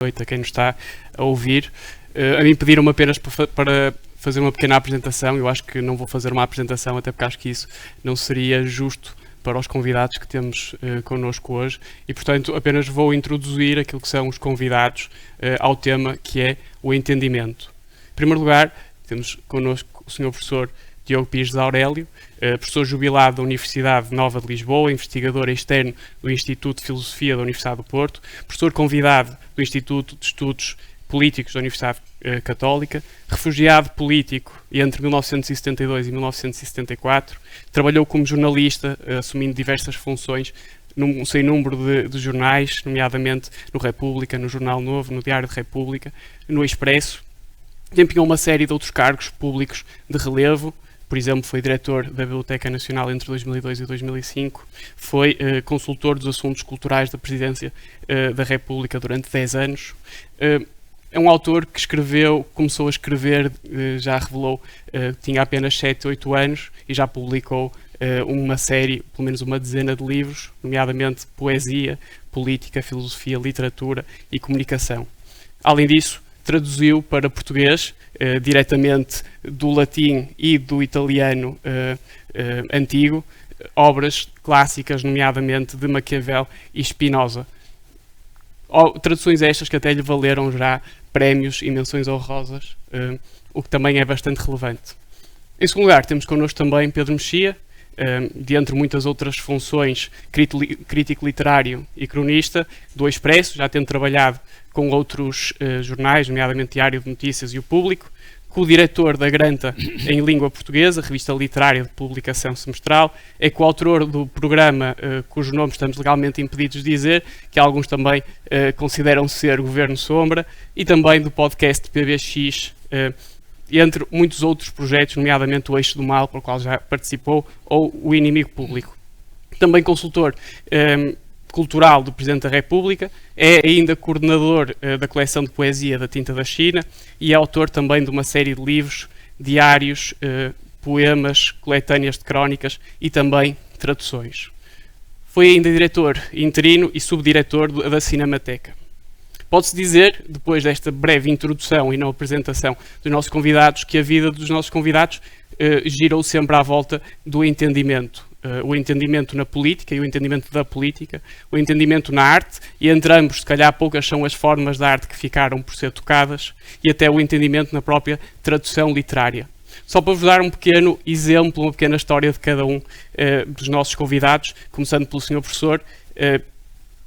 noite a quem nos está a ouvir. A mim pediram-me apenas para fazer uma pequena apresentação. Eu acho que não vou fazer uma apresentação, até porque acho que isso não seria justo para os convidados que temos connosco hoje e, portanto, apenas vou introduzir aquilo que são os convidados ao tema, que é o entendimento. Em primeiro lugar, temos connosco o Sr. Professor Diogo Pires de Aurélio, professor jubilado da Universidade Nova de Lisboa, investigador externo do Instituto de Filosofia da Universidade do Porto, professor convidado do Instituto de Estudos Políticos da Universidade Católica, refugiado político entre 1972 e 1974, trabalhou como jornalista, assumindo diversas funções num sem número de jornais, nomeadamente no República, no Jornal Novo, no Diário de República, no Expresso. Desempenhou uma série de outros cargos públicos de relevo. Por exemplo, foi diretor da Biblioteca Nacional entre 2002 e 2005, foi consultor dos assuntos culturais da Presidência da República durante 10 anos. É um autor que começou a escrever, já revelou, tinha apenas 7, 8 anos e já publicou uma série, pelo menos uma dezena de livros, nomeadamente poesia, política, filosofia, literatura e comunicação. Além disso, traduziu para português, diretamente do latim e do italiano antigo, obras clássicas, nomeadamente de Maquiavel e Spinoza. Traduções estas que até lhe valeram já prémios e menções honrosas, o que também é bastante relevante. Em segundo lugar, temos connosco também Pedro Mexia, de entre muitas outras funções, crítico literário e cronista do Expresso, já tendo trabalhado com outros jornais, nomeadamente Diário de Notícias e O Público, co-diretor da Granta em língua portuguesa, revista literária de publicação semestral, é coautor do programa cujo nome estamos legalmente impedidos de dizer, que alguns também consideram ser Governo Sombra, e também do podcast PBX, entre muitos outros projetos, nomeadamente o Eixo do Mal, para o qual já participou, ou o Inimigo Público. Também consultor cultural do Presidente da República, é ainda coordenador da coleção de poesia da Tinta da China e é autor também de uma série de livros, diários, poemas, coletâneas de crónicas e também traduções. Foi ainda diretor interino e subdiretor da Cinemateca. Pode-se dizer, depois desta breve introdução e não apresentação dos nossos convidados, que a vida dos nossos convidados girou sempre à volta do entendimento. O entendimento na política e o entendimento da política, o entendimento na arte, e entre ambos, se calhar, poucas são as formas da arte que ficaram por ser tocadas, e até o entendimento na própria tradução literária. Só para vos dar um pequeno exemplo, uma pequena história de cada um dos nossos convidados, começando pelo Sr. Professor,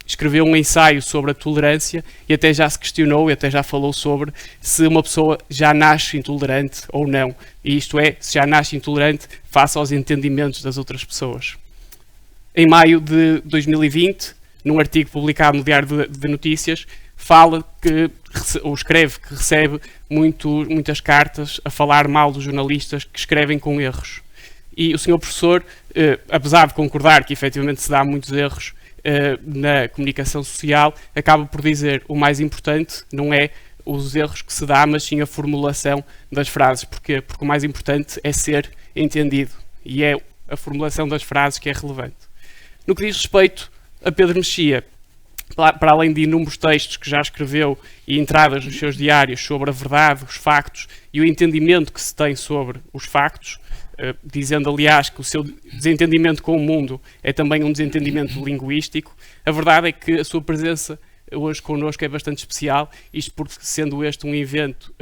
escreveu um ensaio sobre a tolerância e até já se questionou e até já falou sobre se uma pessoa já nasce intolerante ou não. E isto é, se já nasce intolerante face aos entendimentos das outras pessoas. Em maio de 2020, num artigo publicado no Diário de Notícias, fala que, ou escreve que recebe muitas cartas a falar mal dos jornalistas que escrevem com erros. E o Sr. Professor, apesar de concordar que efetivamente se dá muitos erros na comunicação social, acaba por dizer o mais importante não é os erros que se dá, mas sim a formulação das frases. Porquê? Porque o mais importante é ser entendido e é a formulação das frases que é relevante. No que diz respeito a Pedro Mexia, para além de inúmeros textos que já escreveu e entradas nos seus diários sobre a verdade, os factos e o entendimento que se tem sobre os factos, dizendo, aliás, que o seu desentendimento com o mundo é também um desentendimento linguístico, a verdade é que a sua presença hoje connosco é bastante especial, isto porque, sendo este um evento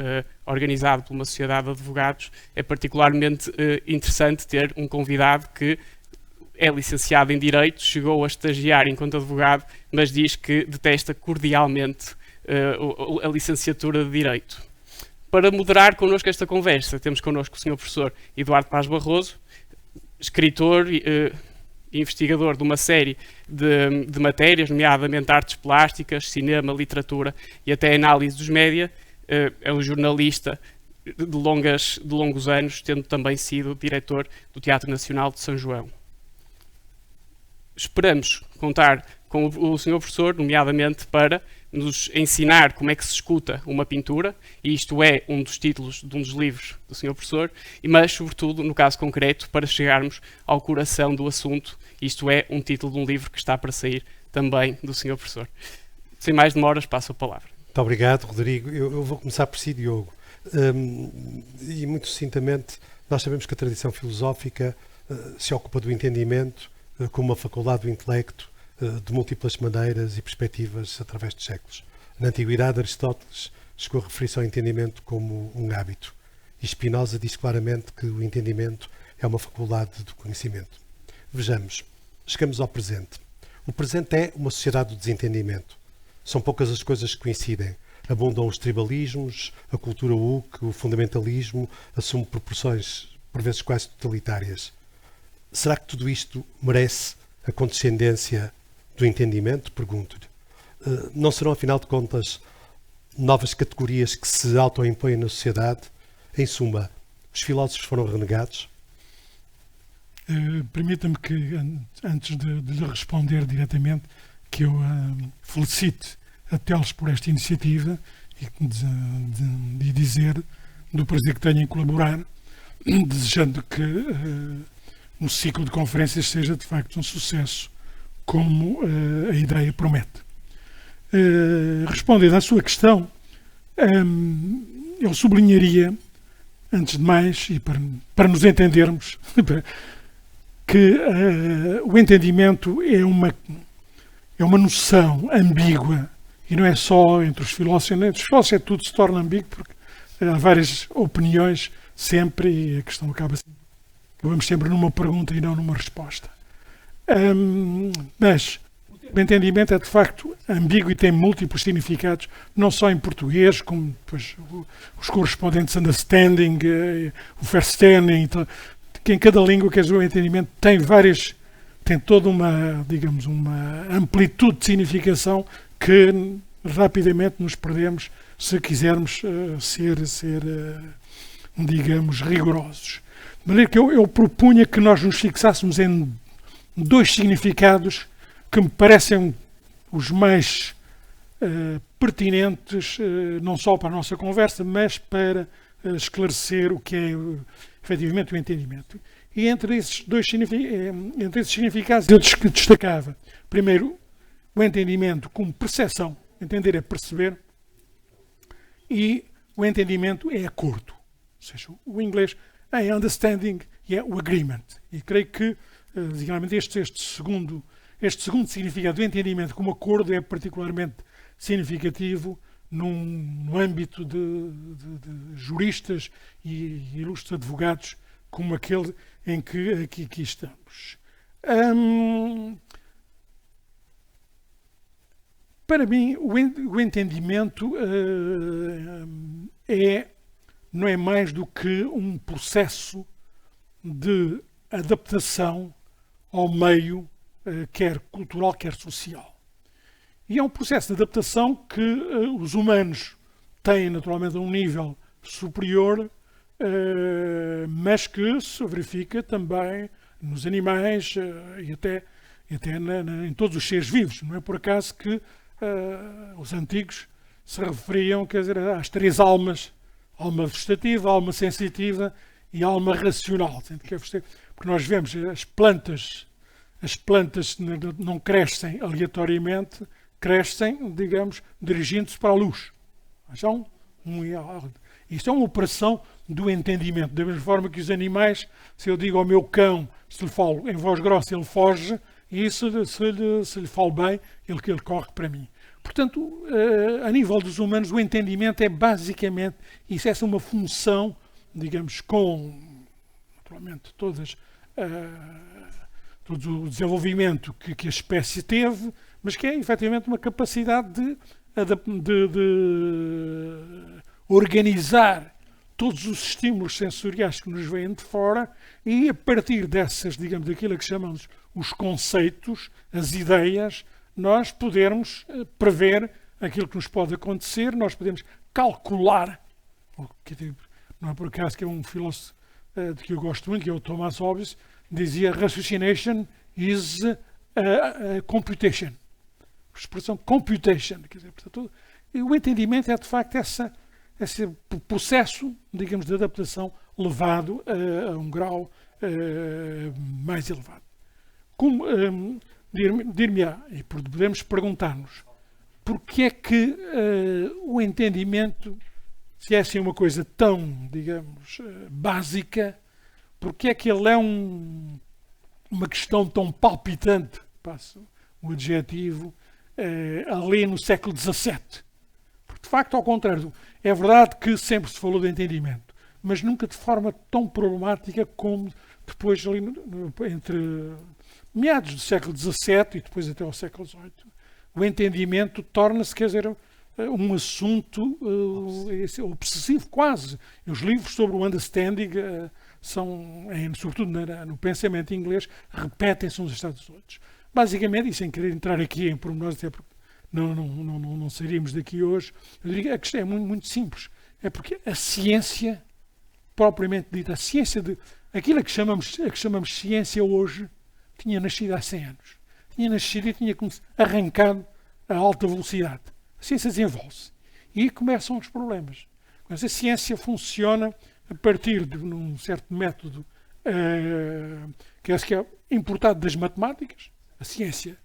organizado por uma sociedade de advogados, é particularmente interessante ter um convidado que é licenciado em Direito, chegou a estagiar enquanto advogado, mas diz que detesta cordialmente a licenciatura de Direito. Para moderar connosco esta conversa, temos connosco o Sr. Professor Eduardo Paz Barroso, escritor e investigador de uma série de matérias, nomeadamente artes plásticas, cinema, literatura e até análise dos média. É um jornalista de longos anos, tendo também sido diretor do Teatro Nacional de São João. Esperamos contar com o Sr. Professor, nomeadamente para nos ensinar como é que se escuta uma pintura, e isto é um dos títulos de um dos livros do Sr. Professor, mas, sobretudo, no caso concreto, para chegarmos ao coração do assunto, isto é um título de um livro que está para sair também do Sr. Professor. Sem mais demoras, passo a palavra. Muito obrigado, Rodrigo. Eu vou começar por si, Diogo. E muito sucintamente, nós sabemos que a tradição filosófica se ocupa do entendimento como uma faculdade do intelecto de múltiplas maneiras e perspectivas através dos séculos. Na Antiguidade, Aristóteles chegou a referir-se ao entendimento como um hábito. E Spinoza diz claramente que o entendimento é uma faculdade do conhecimento. Vejamos, chegamos ao presente. O presente é uma sociedade do desentendimento. São poucas as coisas que coincidem. Abundam os tribalismos, a cultura woke, o fundamentalismo assume proporções, por vezes, quase totalitárias. Será que tudo isto merece a condescendência do entendimento? Pergunto-lhe. Não serão, afinal de contas, novas categorias que se autoimpõem na sociedade? Em suma, os filósofos foram renegados? Permita-me que, antes de lhe responder diretamente, que eu felicite a Teles por esta iniciativa e dizer do prazer que tenho em colaborar, desejando que o ciclo de conferências seja de facto um sucesso, como a ideia promete. Respondendo à sua questão, eu sublinharia, antes de mais, e para nos entendermos, que o entendimento é uma noção ambígua, e não é só entre os filósofos. Entre os filósofos tudo se torna ambíguo, porque há várias opiniões sempre, e a questão acabamos sempre numa pergunta e não numa resposta. Mas o entendimento é de facto ambíguo e tem múltiplos significados, não só em português, como depois os correspondentes understanding, o verstehen, então, que em cada língua, quer dizer, o entendimento tem toda uma, digamos, uma amplitude de significação que rapidamente nos perdemos se quisermos ser digamos, rigorosos. De maneira que eu propunha que nós nos fixássemos em dois significados que me parecem os mais pertinentes, não só para a nossa conversa, mas para esclarecer o que é efetivamente o entendimento. E entre esses significados eu destacava, primeiro, o entendimento como percepção. Entender é perceber, e o entendimento é acordo. Ou seja, o inglês é understanding e é o agreement. E creio que, digamos, este segundo significado do entendimento como acordo é particularmente significativo no âmbito de juristas e ilustres advogados como aquele em que aqui estamos. Para mim, o entendimento não é mais do que um processo de adaptação ao meio, quer cultural, quer social. E é um processo de adaptação que os humanos têm naturalmente a um nível superior, mas que se verifica também nos animais e até em todos os seres vivos. Não é por acaso que os antigos se referiam, quer dizer, às três almas: alma vegetativa, alma sensitiva e alma racional. Porque nós vemos as plantas não crescem aleatoriamente, crescem, digamos, dirigindo-se para a luz. Isto é uma operação do entendimento. Da mesma forma que os animais, se eu digo ao meu cão, se lhe falo em voz grossa, ele foge, e se lhe falo bem, ele corre para mim. Portanto, a nível dos humanos, o entendimento é basicamente isso. Essa é uma função, digamos, com naturalmente todo o desenvolvimento que a espécie teve, mas que é efetivamente uma capacidade de organizar todos os estímulos sensoriais que nos vêm de fora e, a partir dessas, digamos, daquilo que chamamos os conceitos, as ideias, nós podermos prever aquilo que nos pode acontecer, nós podemos calcular. Não é por acaso que é um filósofo de que eu gosto muito, que é o Thomas Hobbes, dizia: ratiocination is computation. A expressão computation. Quer dizer, portanto, o entendimento é de facto esse processo, digamos, de adaptação levado a um grau mais elevado. Como dir-me-á, e podemos perguntar-nos, porque é que o entendimento, se é assim uma coisa tão, digamos, básica, porque é que ele é uma questão tão palpitante, passo o adjetivo, ali no século XVII? Porque, de facto, ao contrário, é verdade que sempre se falou de entendimento, mas nunca de forma tão problemática como depois ali entre meados do século XVII e depois até ao século XVIII. O entendimento torna-se, quer dizer, um assunto obsessivo quase. E os livros sobre o understanding são, sobretudo no pensamento inglês, repetem-se uns estados dos outros. Basicamente, e sem querer entrar aqui em pormenores, até porque não sairíamos daqui hoje, eu diria que a questão é muito, muito simples. É porque a ciência, propriamente dita, a ciência de aquilo a que chamamos ciência hoje, tinha nascido há 100 anos. Tinha nascido e tinha arrancado a alta velocidade. A ciência desenvolve-se. E aí começam os problemas. Mas a ciência funciona a partir de um certo método que é importado das matemáticas. A ciência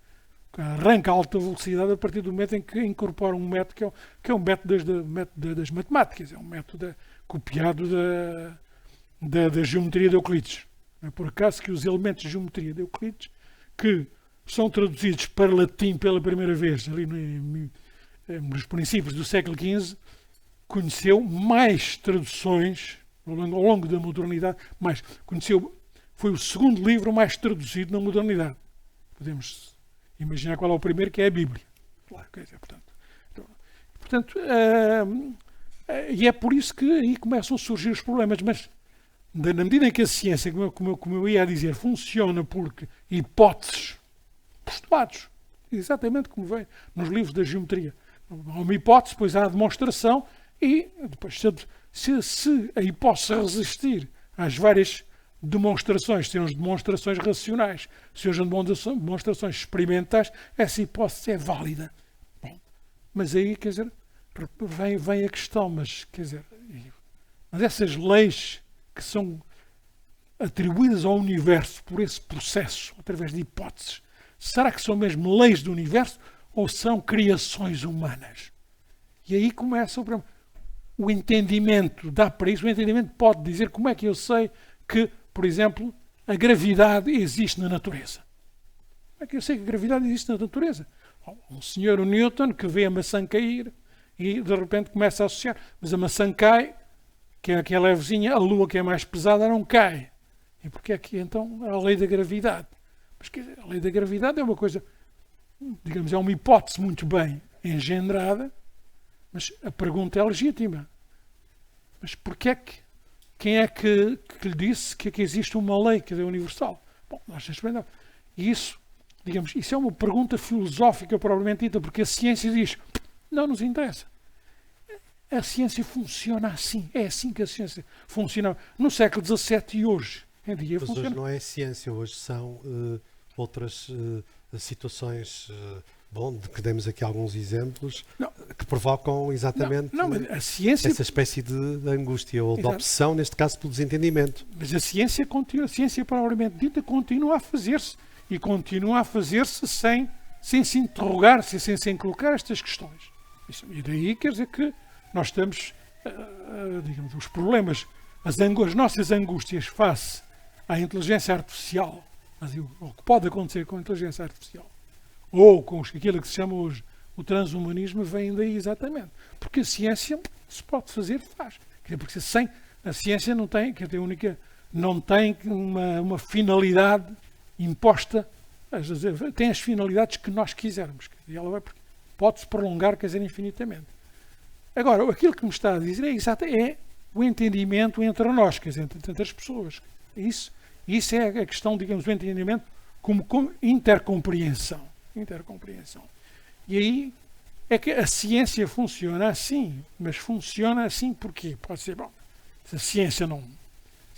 arranca a alta velocidade a partir do momento em que incorpora um método que é um método das matemáticas. É um método copiado da geometria de Euclides. Não é por acaso que os elementos de geometria de Euclides, que são traduzidos para latim pela primeira vez ali nos princípios do século XV, conheceu mais traduções ao longo da modernidade, foi o segundo livro mais traduzido na modernidade. Podemos imaginar qual é o primeiro, que é a Bíblia. Claro, quer dizer, portanto, e é por isso que aí começam a surgir os problemas, mas na medida em que a ciência, como eu ia dizer, funciona porque hipóteses, postulados, exatamente como vem nos livros da geometria. Há uma hipótese, depois há a demonstração e depois se a hipótese resistir às várias demonstrações, sejam demonstrações racionais, sejam demonstrações experimentais, essa hipótese é válida. Bom, mas aí, quer dizer, vem a questão, mas essas leis que são atribuídas ao universo por esse processo, através de hipóteses, será que são mesmo leis do universo ou são criações humanas? E aí começa o problema. O entendimento dá para isso. O entendimento pode dizer como é que eu sei que, por exemplo, a gravidade existe na natureza. Como é que eu sei que a gravidade existe na natureza? Um senhor, o Newton, que vê a maçã cair e de repente começa a associar. Mas a maçã cai, que é levezinha, a lua que é mais pesada não cai. E porquê é que então a lei da gravidade? Mas a lei da gravidade é uma coisa, digamos, é uma hipótese muito bem engendrada, mas a pergunta é legítima. Mas porquê quem é que lhe disse que existe uma lei que é universal? Bom, nós sabemos. E isso, digamos, isso é uma pergunta filosófica propriamente dita, porque a ciência diz, não nos interessa. A ciência funciona assim. É assim que a ciência funciona no século XVII e hoje. Em dia Mas funciona. hoje não é ciência, hoje são outras situações, de que demos aqui alguns exemplos, que provocam exatamente a ciência, essa espécie de angústia ou de obsessão, neste caso pelo desentendimento. Mas a ciência propriamente dita continua a fazer-se e continua a fazer-se sem se interrogar, sem colocar estas questões. E daí quer dizer que nós estamos, digamos, os problemas, as nossas angústias face à inteligência artificial, o que pode acontecer com a inteligência artificial, ou com aquilo que se chama hoje o transhumanismo, vem daí exatamente. Porque a ciência se pode fazer, faz. Porque sem a ciência não tem, não tem uma finalidade imposta, tem as finalidades que nós quisermos. E ela pode-se prolongar, infinitamente. Agora, aquilo que me está a dizer é o entendimento entre nós, entre as pessoas. Isso é a questão, digamos, do entendimento como intercompreensão. E aí é que a ciência funciona assim, mas funciona assim porquê? Pode ser, se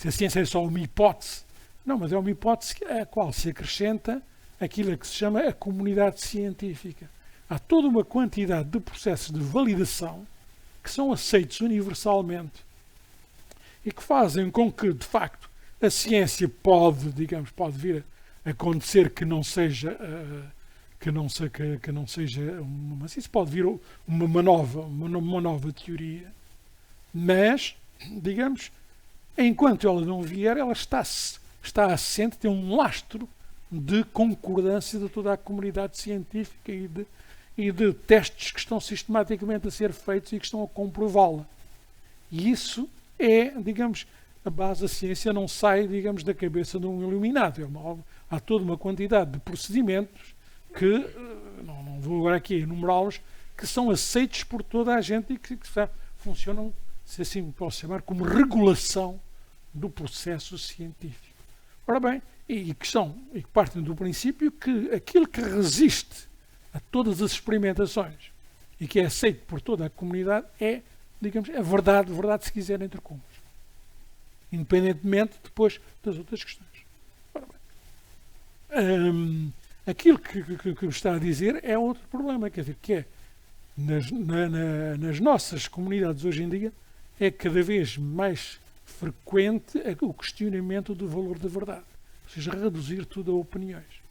a ciência é só uma hipótese, não, mas é uma hipótese a qual se acrescenta aquilo que se chama a comunidade científica. Há toda uma quantidade de processos de validação que são aceitos universalmente e que fazem com que, de facto, a ciência pode vir a acontecer que não seja que não seja mas isso pode vir uma nova teoria, mas, digamos, enquanto ela não vier, ela está assente, tem um lastro de concordância de toda a comunidade científica e de testes que estão sistematicamente a ser feitos e que estão a comprová-la. E isso é, digamos, a base da ciência não sai, digamos, da cabeça de um iluminado. Há toda uma quantidade de procedimentos que, não vou agora aqui enumerá-los, que são aceitos por toda a gente e que funcionam, se assim posso chamar, como regulação do processo científico. Ora bem, e que partem do princípio que aquilo que resiste a todas as experimentações e que é aceito por toda a comunidade é, digamos, a verdade se quiser, entre comuns. Independentemente depois das outras questões. Ora bem, aquilo que me está a dizer é outro problema, quer dizer, que é nas nossas comunidades hoje em dia é cada vez mais frequente o questionamento do valor da verdade. Ou seja, reduzir tudo a opiniões.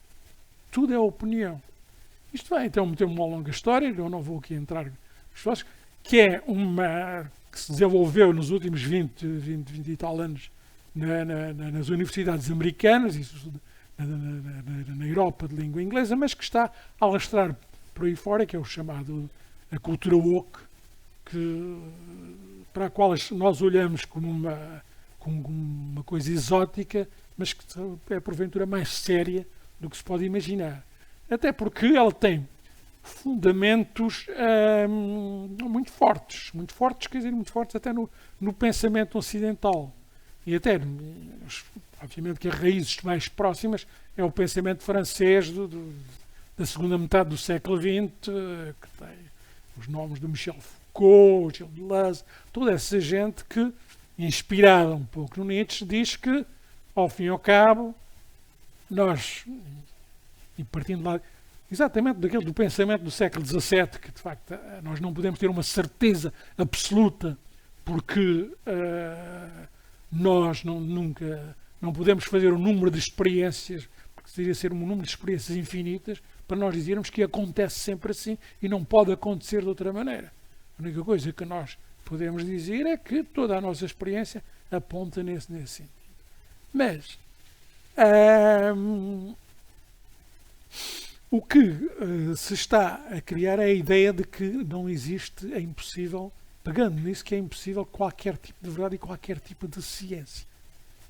Tudo é opinião. Isto vai então ter uma longa história, eu não vou aqui entrar nos fósseis, que é que se desenvolveu nos últimos 20 e tal anos nas universidades americanas, na Europa de língua inglesa, mas que está a alastrar por aí fora, que é o chamado a cultura woke, para a qual nós olhamos como uma coisa exótica, mas que é porventura mais séria do que se pode imaginar. Até porque ela tem fundamentos muito fortes, quer dizer, muito fortes até no pensamento ocidental. E até, obviamente que as raízes mais próximas é o pensamento francês da segunda metade do século XX, que tem os nomes de Michel Foucault, Gilles Deleuze, toda essa gente que, inspirada um pouco no Nietzsche, diz que, ao fim e ao cabo, nós, e partindo lá, exatamente do pensamento do século XVII, que de facto nós não podemos ter uma certeza absoluta, porque nós nunca não podemos fazer um número de experiências, porque deveria ser um número de experiências infinitas, para nós dizermos que acontece sempre assim e não pode acontecer de outra maneira. A única coisa que nós podemos dizer é que toda a nossa experiência aponta nesse sentido. Mas o que se está a criar é a ideia de que não existe, é impossível, pegando nisso, que é impossível qualquer tipo de verdade e qualquer tipo de ciência.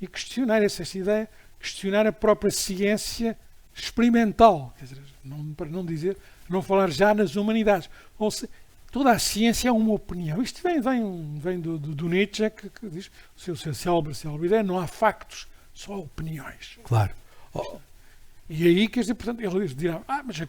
E questionar essa ideia, questionar a própria ciência experimental, quer dizer, para não falar já nas humanidades. Ou seja, toda a ciência é uma opinião. Isto vem do Nietzsche, que diz, o seu célebre ideia, não há factos, só opiniões. Claro. E aí, quer dizer, portanto, eles dirão, mas a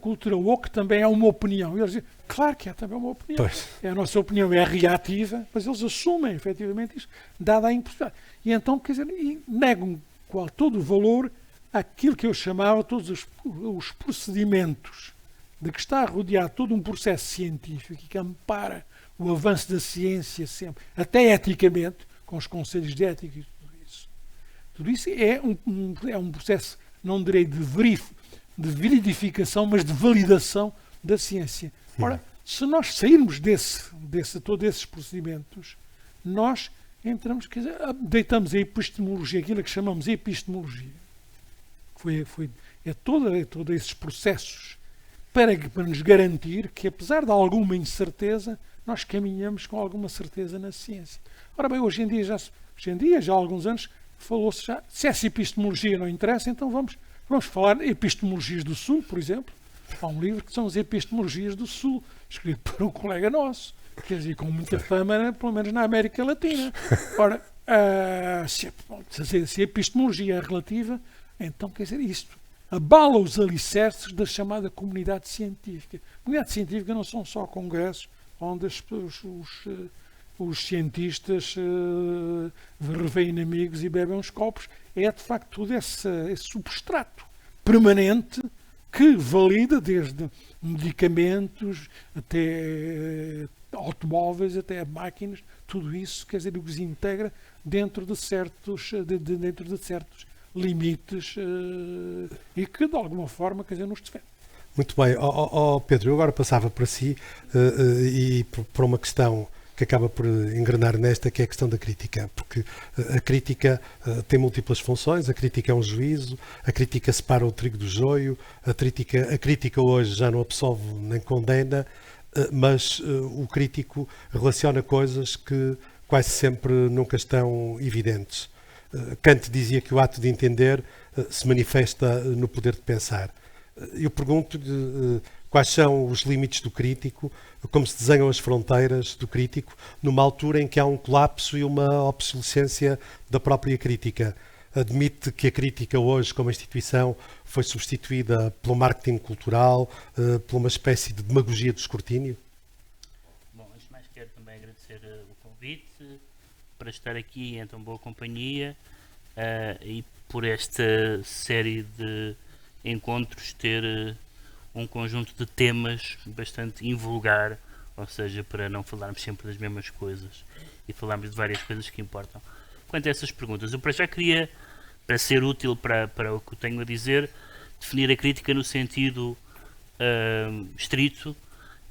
cultura woke também é uma opinião. E eles dizem, claro que é também uma opinião. Pois. A nossa opinião é reativa, mas eles assumem, efetivamente, isso, dada a impossibilidade. E então, quer dizer, negam todo o valor àquilo que eu chamava todos os procedimentos de que está rodeado todo um processo científico que ampara o avanço da ciência sempre, até eticamente, com os conselhos de ética e tudo isso. Tudo isso é um processo, não direi de verificação, mas de validação da ciência. Ora, se nós sairmos todos esses procedimentos, nós entramos, quer dizer, deitamos a epistemologia, aquilo que chamamos de epistemologia, que é todos esses processos para nos garantir que, apesar de alguma incerteza, nós caminhamos com alguma certeza na ciência. Ora bem, hoje em dia, já há alguns anos, falou-se já, se essa epistemologia não interessa, então vamos falar de epistemologias do Sul, por exemplo. Há um livro que são as epistemologias do Sul, escrito por um colega nosso, quer dizer, com muita fama, pelo menos na América Latina. Ora, se a epistemologia é relativa, então, quer dizer, isto abala os alicerces da chamada comunidade científica. A comunidade científica não são só congressos onde os cientistas revêem amigos e bebem uns copos. É, de facto, todo esse substrato permanente que valida desde medicamentos até automóveis, até máquinas, tudo isso, quer dizer, os integra dentro de certos limites e que, de alguma forma, quer dizer, nos defende. Muito bem. Pedro, eu agora passava para si e para uma questão que acaba por engrenar nesta, que é a questão da crítica, porque a crítica tem múltiplas funções, a crítica é um juízo, a crítica separa o trigo do joio, a crítica hoje já não absolve nem condena, mas o crítico relaciona coisas que quase sempre nunca estão evidentes. Kant dizia que o ato de entender se manifesta no poder de pensar. Eu pergunto-lhe quais são os limites do crítico, como se desenham as fronteiras do crítico, numa altura em que há um colapso e uma obsolescência da própria crítica. Admite que a crítica hoje, como instituição, foi substituída pelo marketing cultural, por uma espécie de demagogia do escrutínio? Bom, antes de mais quero também agradecer o convite para estar aqui em tão boa companhia e por esta série de encontros ter um conjunto de temas bastante invulgar, ou seja, para não falarmos sempre das mesmas coisas e falarmos de várias coisas que importam. Quanto a essas perguntas, eu para já queria, para ser útil para o que eu tenho a dizer, definir a crítica no sentido estrito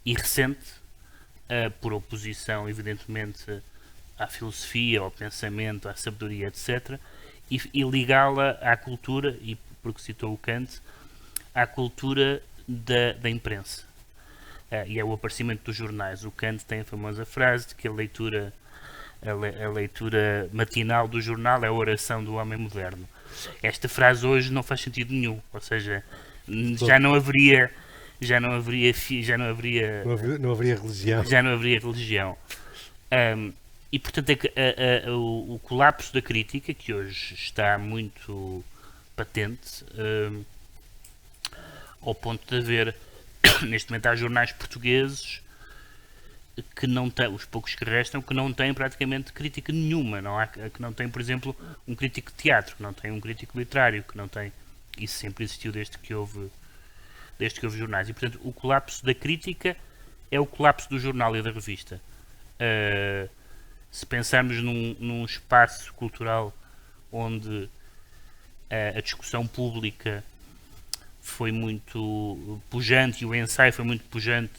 e recente, por oposição, evidentemente, à filosofia, ao pensamento, à sabedoria, etc., e ligá-la à cultura, e porque citou o Kant, à cultura da imprensa. E é o aparecimento dos jornais. O Kant tem a famosa frase de que a leitura matinal do jornal é a oração do homem moderno. Esta frase hoje não faz sentido nenhum, ou seja, não haveria religião. E portanto o colapso da crítica, que hoje está muito patente, ao ponto de haver, neste momento há jornais portugueses que não têm, os poucos que restam, que não têm praticamente crítica nenhuma, que não têm, por exemplo, um crítico de teatro, que não tem um crítico literário, que não tem, isso sempre existiu desde que houve jornais, e portanto o colapso da crítica é o colapso do jornal e da revista. Se pensarmos num espaço cultural onde a discussão pública foi muito pujante e o ensaio foi muito pujante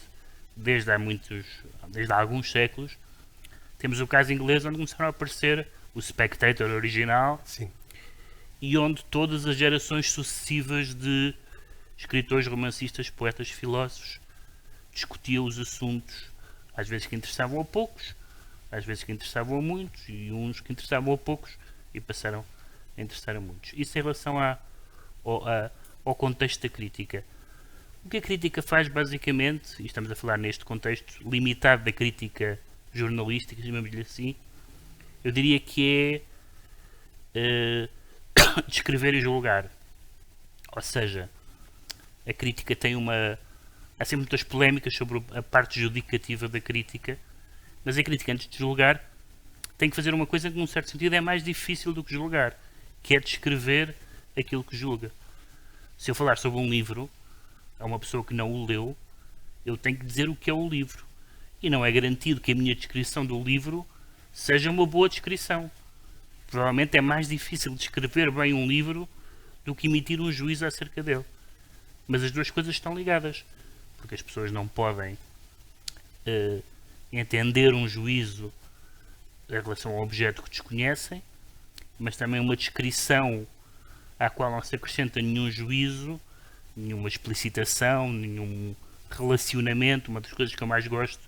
desde há alguns séculos, temos o caso inglês onde começaram a aparecer o Spectator original. Sim. E onde todas as gerações sucessivas de escritores, romancistas, poetas, filósofos discutiam os assuntos, às vezes que interessavam a poucos, às vezes que interessavam a muitos, e uns que interessavam a poucos e passaram a interessar a muitos. Isso em relação ao contexto da crítica. O que a crítica faz basicamente, e estamos a falar neste contexto limitado da crítica jornalística, chamamos-lhe assim, eu diria que é descrever e julgar. Ou seja, a crítica tem há sempre muitas polémicas sobre a parte judicativa da crítica, mas a crítica, antes de julgar, tem que fazer uma coisa que num certo sentido é mais difícil do que julgar, que é descrever aquilo que julga. Se eu falar sobre um livro a uma pessoa que não o leu, eu tenho que dizer o que é o livro. E não é garantido que a minha descrição do livro seja uma boa descrição. Provavelmente é mais difícil descrever bem um livro do que emitir um juízo acerca dele. Mas as duas coisas estão ligadas, porque as pessoas não podem entender um juízo em relação ao objeto que desconhecem, mas também uma descrição à qual não se acrescenta nenhum juízo, nenhuma explicitação, nenhum relacionamento. Uma das coisas que eu mais gosto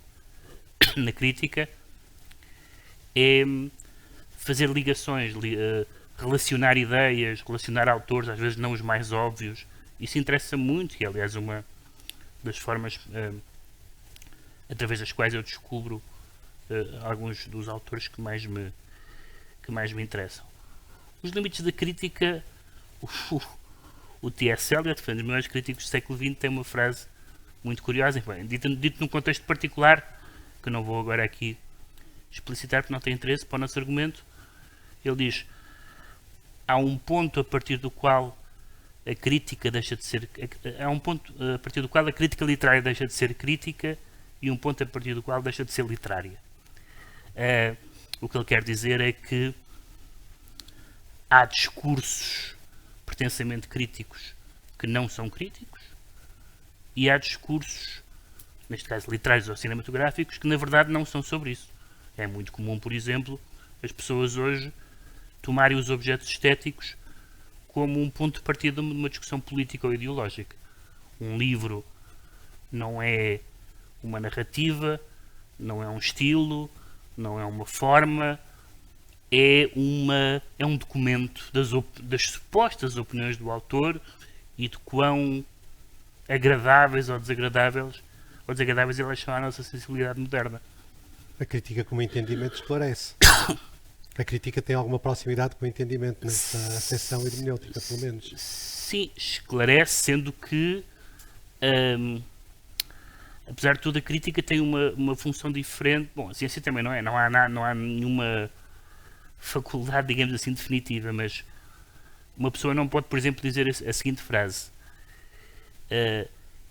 na crítica é fazer ligações, relacionar ideias, relacionar autores, às vezes não os mais óbvios. Isso interessa muito e, aliás, uma das formas através das quais eu descubro alguns dos autores que mais me interessam. Os limites da crítica, o T.S. Eliot, foi um dos maiores críticos do século XX, tem uma frase muito curiosa, dito num contexto particular, que eu não vou agora aqui explicitar porque não tem interesse para o nosso argumento. Ele diz: há um ponto a partir do qual a crítica deixa de ser, há um ponto a partir do qual a crítica literária deixa de ser crítica e um ponto a partir do qual deixa de ser literária. O que ele quer dizer é que há discursos pretensamente críticos que não são críticos e há discursos, neste caso literários ou cinematográficos, que na verdade não são sobre isso. É muito comum, por exemplo, as pessoas hoje tomarem os objetos estéticos como um ponto de partida de uma discussão política ou ideológica. Um livro não é uma narrativa, não é um estilo, não é uma forma, é um documento das supostas opiniões do autor e de quão agradáveis ou desagradáveis elas são à nossa sensibilidade moderna. A crítica como entendimento esclarece. A crítica tem alguma proximidade com o entendimento nessa acessão hermenêutica, pelo menos. Sim, esclarece, sendo que apesar de tudo a crítica tem uma função diferente. Bom, a ciência também não é, não há nenhuma faculdade, digamos assim, definitiva, mas uma pessoa não pode, por exemplo, dizer a seguinte frase: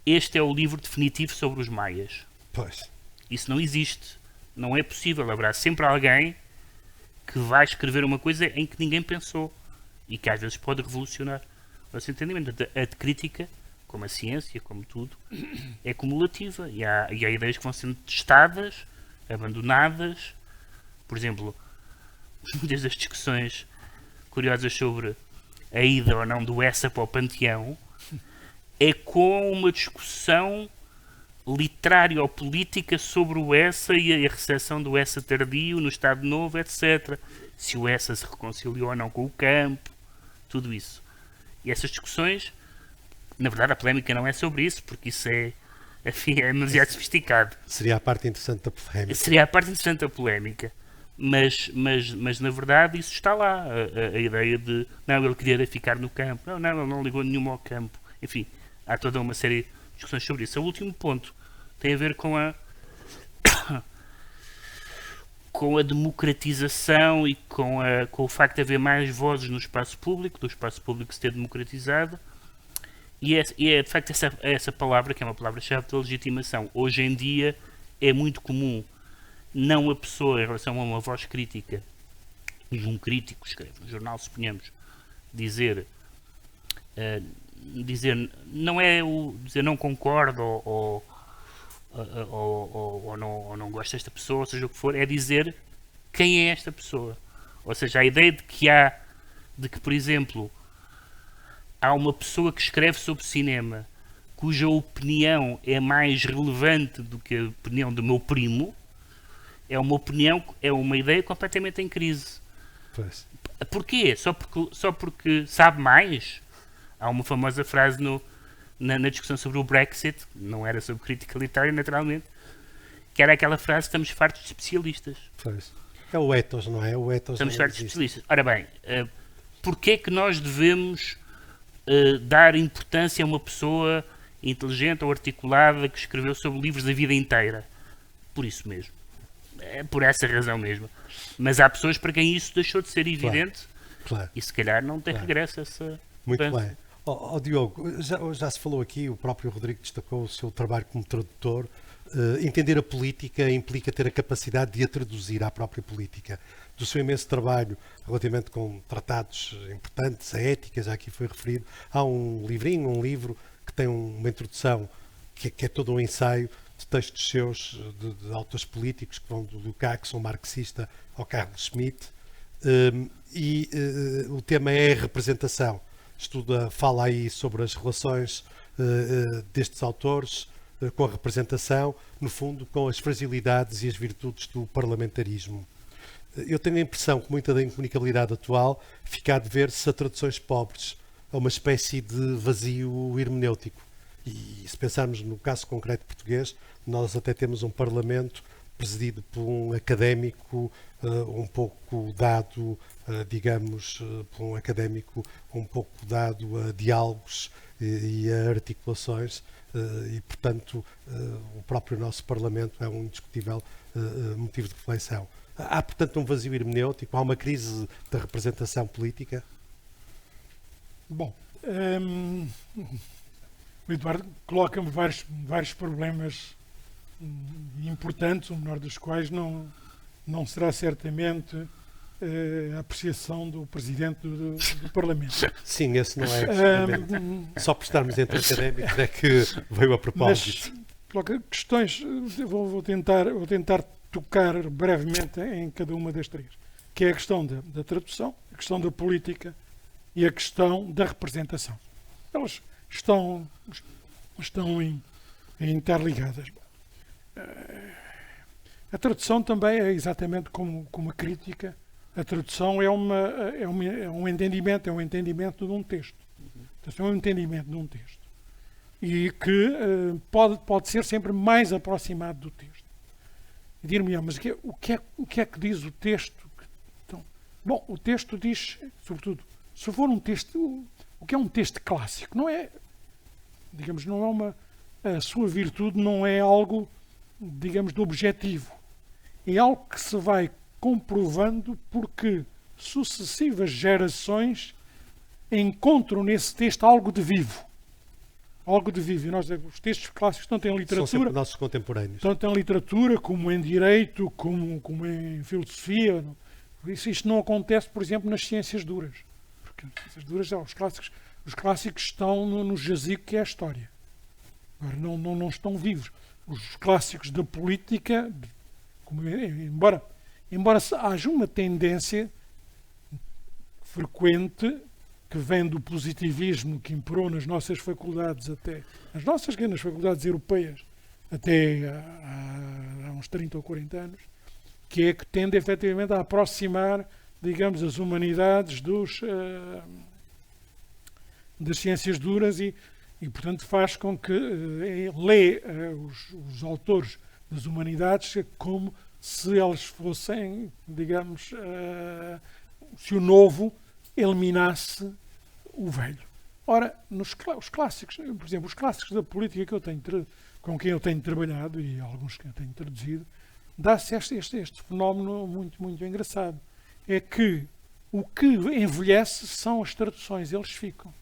este é o livro definitivo sobre os maias. Pois. Isso não existe, não é possível. Haverá sempre alguém que vai escrever uma coisa em que ninguém pensou e que às vezes pode revolucionar o nosso entendimento. A crítica, como a ciência, como tudo, é cumulativa e há ideias que vão sendo testadas, abandonadas. Por exemplo, muitas das discussões curiosas sobre a ida ou não do Essa para o Panteão é com uma discussão literária ou política sobre o Essa e a recepção do Essa tardio no Estado Novo, etc. Se o Essa se reconciliou ou não com o campo, tudo isso. E essas discussões, na verdade a polémica não é sobre isso, porque isso é demasiado sofisticado. Seria a parte interessante da polémica. Seria a parte interessante da polémica. Mas na verdade isso está lá. A ideia de, não, ele queria ficar no campo. Não, ele não ligou nenhuma ao campo. Enfim, há toda uma série de discussões sobre isso. O último ponto tem a ver com a democratização e com o facto de haver mais vozes no espaço público, do espaço público se ter democratizado. E é de facto essa palavra, que é uma palavra-chave da legitimação. Hoje em dia é muito comum não a pessoa, em relação a uma voz crítica, e um crítico escreve no jornal, suponhamos, dizer não é o dizer não concordo ou não gosto desta pessoa, ou seja o que for, é dizer quem é esta pessoa. Ou seja, a ideia de que, por exemplo, há uma pessoa que escreve sobre cinema cuja opinião é mais relevante do que a opinião do meu primo, é uma ideia completamente em crise. Pois. Porquê? Só porque sabe mais? Há uma famosa frase na discussão sobre o Brexit, não era sobre crítica literária, naturalmente, que era aquela frase: estamos fartos de especialistas. Pois. É o ethos, não é? O ethos estamos não fartos de existe. especialistas. Ora bem, porquê é que nós devemos dar importância a uma pessoa inteligente ou articulada que escreveu sobre livros da vida inteira? Por isso mesmo. É por essa razão mesmo. Mas há pessoas para quem isso deixou de ser evidente, Claro. e se calhar não tem Claro. regresso essa Muito mudança. bem. Diogo, já se falou aqui, o próprio Rodrigo destacou o seu trabalho como tradutor. Entender a política implica ter a capacidade de a traduzir à própria política. Do seu imenso trabalho relativamente com tratados importantes, a ética, já aqui foi referido, há um livro que tem uma introdução que é todo um ensaio de textos seus, de autores políticos, que vão do Lukács, um marxista, ao Carlos Schmitt, o tema é a representação. Fala aí sobre as relações destes autores com a representação, no fundo, com as fragilidades e as virtudes do parlamentarismo. Eu tenho a impressão que muita da incomunicabilidade atual fica a dever-se a traduções pobres, a uma espécie de vazio hermenêutico. E se pensarmos no caso concreto português, nós até temos um parlamento presidido por um académico um pouco dado, digamos, por um académico um pouco dado a diálogos e a articulações, e, portanto, o próprio nosso Parlamento é um indiscutível motivo de reflexão. Há, portanto, um vazio hermenêutico, há uma crise da representação política? Bom, o Eduardo coloca-me vários problemas importantes, o menor dos quais não será certamente a apreciação do Presidente do Parlamento. Sim, esse não é absolutamente. Só por estarmos entre académicos é que veio a propósito. Mas, questões, vou tentar tocar brevemente em cada uma das três, que é a questão da tradução, a questão da política e a questão da representação. Elas estão interligadas. A tradução também é exatamente como a crítica. A tradução é um entendimento de um texto. É um entendimento de um texto. E que pode ser sempre mais aproximado do texto. E dir-me, mas o que é que diz o texto? Então, bom, o texto diz, sobretudo, se for um texto, o que é um texto clássico? Não é, digamos, a sua virtude não é algo, digamos, de objetivo. É algo que se vai comprovando porque sucessivas gerações encontram nesse texto algo de vivo. Algo de vivo. E nós, os textos clássicos, tanto em literatura, são sempre nossos contemporâneos. Tanto em literatura, como em direito, como em filosofia. Isto não acontece, por exemplo, nas ciências duras. Porque nas ciências duras, os clássicos estão no jazigo que é a história. Agora, não estão vivos. Os clássicos da política, embora haja uma tendência frequente que vem do positivismo que imperou nas nossas faculdades nas faculdades europeias até há uns 30 ou 40 anos, que é que tende efetivamente a aproximar, digamos, as humanidades das ciências duras e portanto faz com que lê os autores das humanidades como se eles fossem, digamos, se o novo eliminasse o velho. Ora, os clássicos, por exemplo, os clássicos da política com quem eu tenho trabalhado e alguns que eu tenho traduzido, dá-se este fenómeno muito, muito engraçado. É que o que envelhece são as traduções, eles ficam.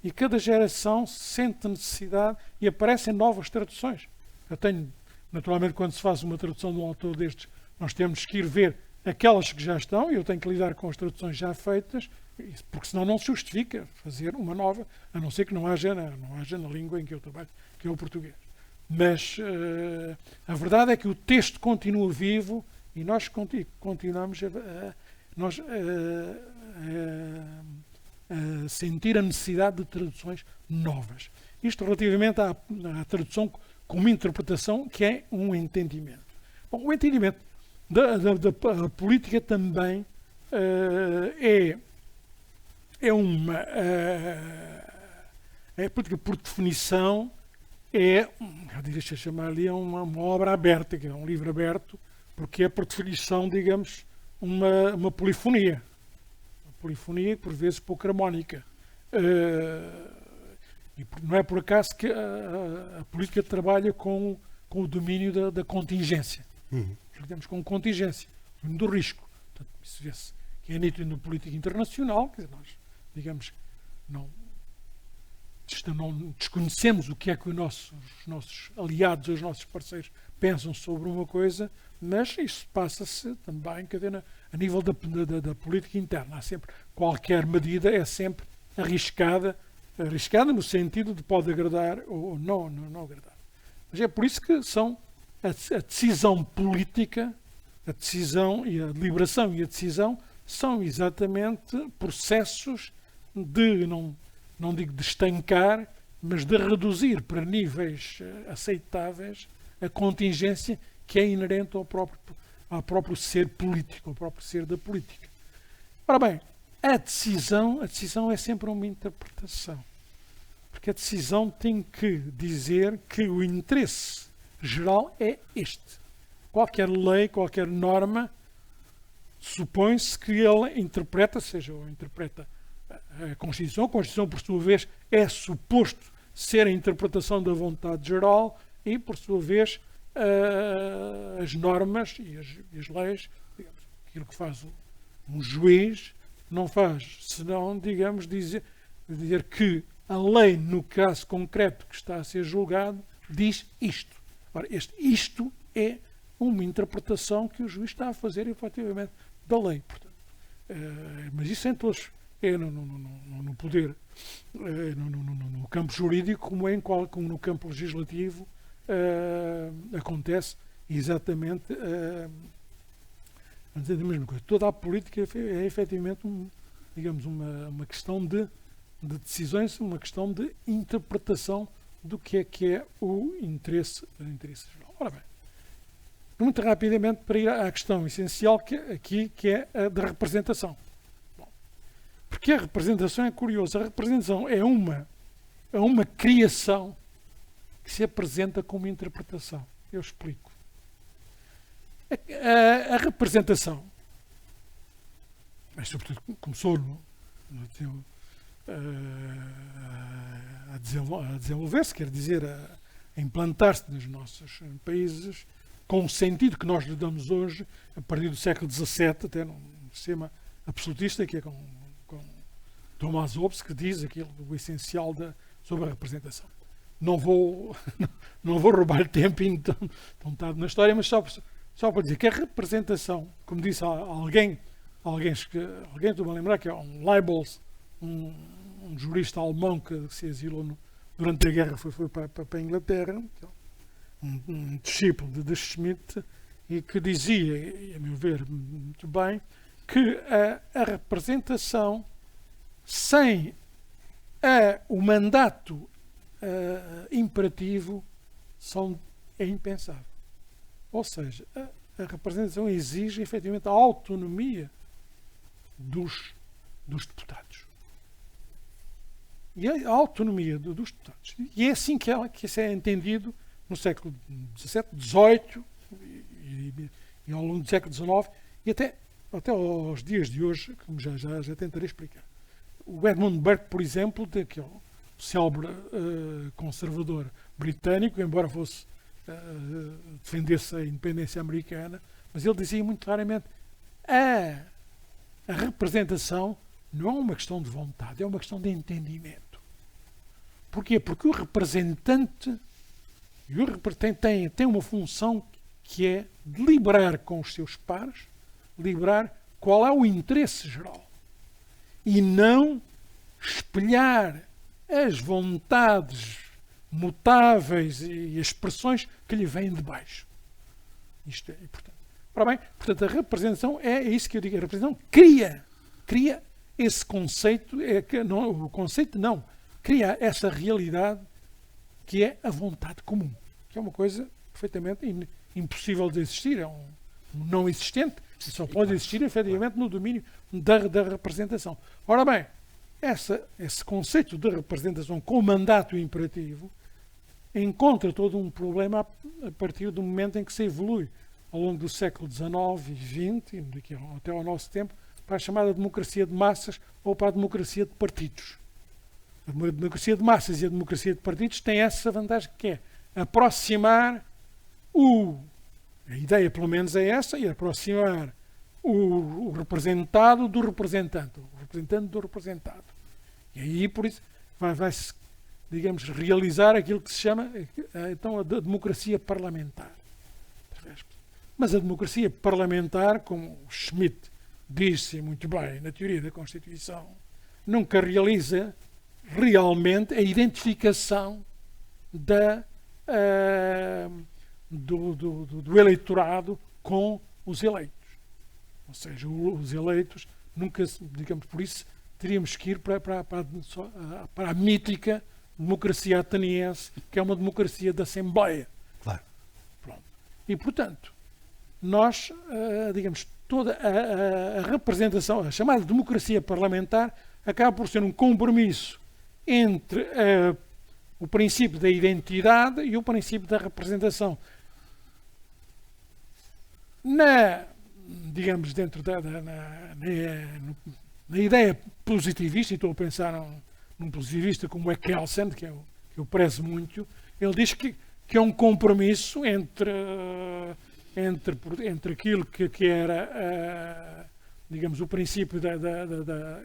E cada geração sente necessidade e aparecem novas traduções. Eu tenho, naturalmente, quando se faz uma tradução de um autor destes, nós temos que ir ver aquelas que já estão, e eu tenho que lidar com as traduções já feitas, porque senão não se justifica fazer uma nova, a não ser que não haja na língua em que eu trabalho, que é o português. Mas a verdade é que o texto continua vivo e nós continuamos a sentir a necessidade de traduções novas. Isto relativamente à tradução como interpretação, que é um entendimento. Bom, o entendimento da política também a política, por definição, deixa eu chamar ali, uma obra aberta, que é um livro aberto, porque é, por definição, digamos, uma polifonia. Uma polifonia, por vezes, pouco harmónica. E não é por acaso que a política trabalha com o domínio da contingência. Temos com contingência, do risco. Portanto, isso vê-se que é nítido na política internacional, quer dizer, nós, digamos, não desconhecemos o que é que os nossos aliados, os nossos parceiros pensam sobre uma coisa, mas isso passa-se também, quer dizer, a nível da política interna. Há sempre, qualquer medida é sempre arriscada no sentido de pode agradar ou não agradar. Mas é por isso que a decisão política, a decisão e a deliberação e a decisão são exatamente processos de, não digo de estancar, mas de reduzir para níveis aceitáveis a contingência que é inerente ao próprio ser político, ao próprio ser da política. Ora bem, a decisão é sempre uma interpretação. Porque a decisão tem que dizer que o interesse geral é este. Qualquer lei, qualquer norma, supõe-se que ele interpreta a Constituição, por sua vez, é suposto ser a interpretação da vontade geral e, por sua vez, as normas e as leis, digamos, aquilo que faz um juiz, não faz senão, digamos, dizer que a lei, no caso concreto que está a ser julgado, diz isto. Ora, isto é uma interpretação que o juiz está a fazer, efetivamente, da lei. Portanto, Mas isso em todos, no poder, no campo jurídico, como no campo legislativo, acontece exatamente a mesma coisa. Toda a política é efetivamente uma questão de decisões, uma questão de interpretação do que é o interesse geral. Ora bem, muito rapidamente para ir à questão essencial que é a da representação. Bom, porque a representação é curiosa. A representação é uma criação que se apresenta como interpretação. Eu explico. A representação, mas sobretudo começou a desenvolver-se, quer dizer, a implantar-se nos nossos países, com o sentido que nós lhe damos hoje, a partir do século XVII, até num sistema absolutista, que é com Thomas Hobbes, que diz aquilo, o essencial sobre a representação. Não vou roubar tempo então tarde na história, mas só para dizer que a representação, como disse alguém estou-me a lembrar que é um Leibniz, um jurista alemão que se exilou durante a guerra, foi para a Inglaterra, um discípulo de Schmitt, e que dizia, e a meu ver muito bem, que a representação sem o mandato imperativo é impensável. Ou seja, a representação exige efetivamente a autonomia dos deputados. E a autonomia dos deputados. E é assim que isso é entendido no século XVII, XVIII e ao longo do século XIX e até aos dias de hoje, como já tentarei explicar. O Edmund Burke, por exemplo, que é o célebre conservador britânico, embora fosse defendesse a independência americana, mas ele dizia muito claramente a representação não é uma questão de vontade, é uma questão de entendimento. Porquê? Porque o representante tem uma função que é deliberar com os seus pares, deliberar qual é o interesse geral e não espelhar as vontades mutáveis e expressões que lhe vêm de baixo. Isto é importante. Ora bem, portanto, a representação é isso que eu digo. A representação cria esse conceito, cria essa realidade que é a vontade comum, que é uma coisa perfeitamente impossível de existir, é um não existente, só pode existir efetivamente no domínio da representação. Ora bem, esse conceito de representação com mandato imperativo encontra todo um problema a partir do momento em que se evolui ao longo do século XIX e XX, até ao nosso tempo, para a chamada democracia de massas ou para a democracia de partidos. A democracia de massas e a democracia de partidos têm essa vantagem que é aproximar a ideia pelo menos é essa, e aproximar o representado do representante, o representante do representado. E aí, por isso, vai-se, digamos, realizar aquilo que se chama, então, a democracia parlamentar. Mas a democracia parlamentar, como Schmitt disse muito bem na teoria da Constituição, nunca realiza realmente a identificação do eleitorado com os eleitos. Ou seja, os eleitos nunca, digamos, por isso teríamos que ir para a mítica democracia ateniense, que é uma democracia da Assembleia. Claro. Pronto. E, portanto, nós, digamos, toda a representação, a chamada democracia parlamentar, acaba por ser um compromisso entre o princípio da identidade e o princípio da representação. Digamos, dentro na ideia positivista, e estou a pensar num positivista como é Kelsen, que eu prezo muito, ele diz que é um compromisso entre aquilo que era, digamos, o princípio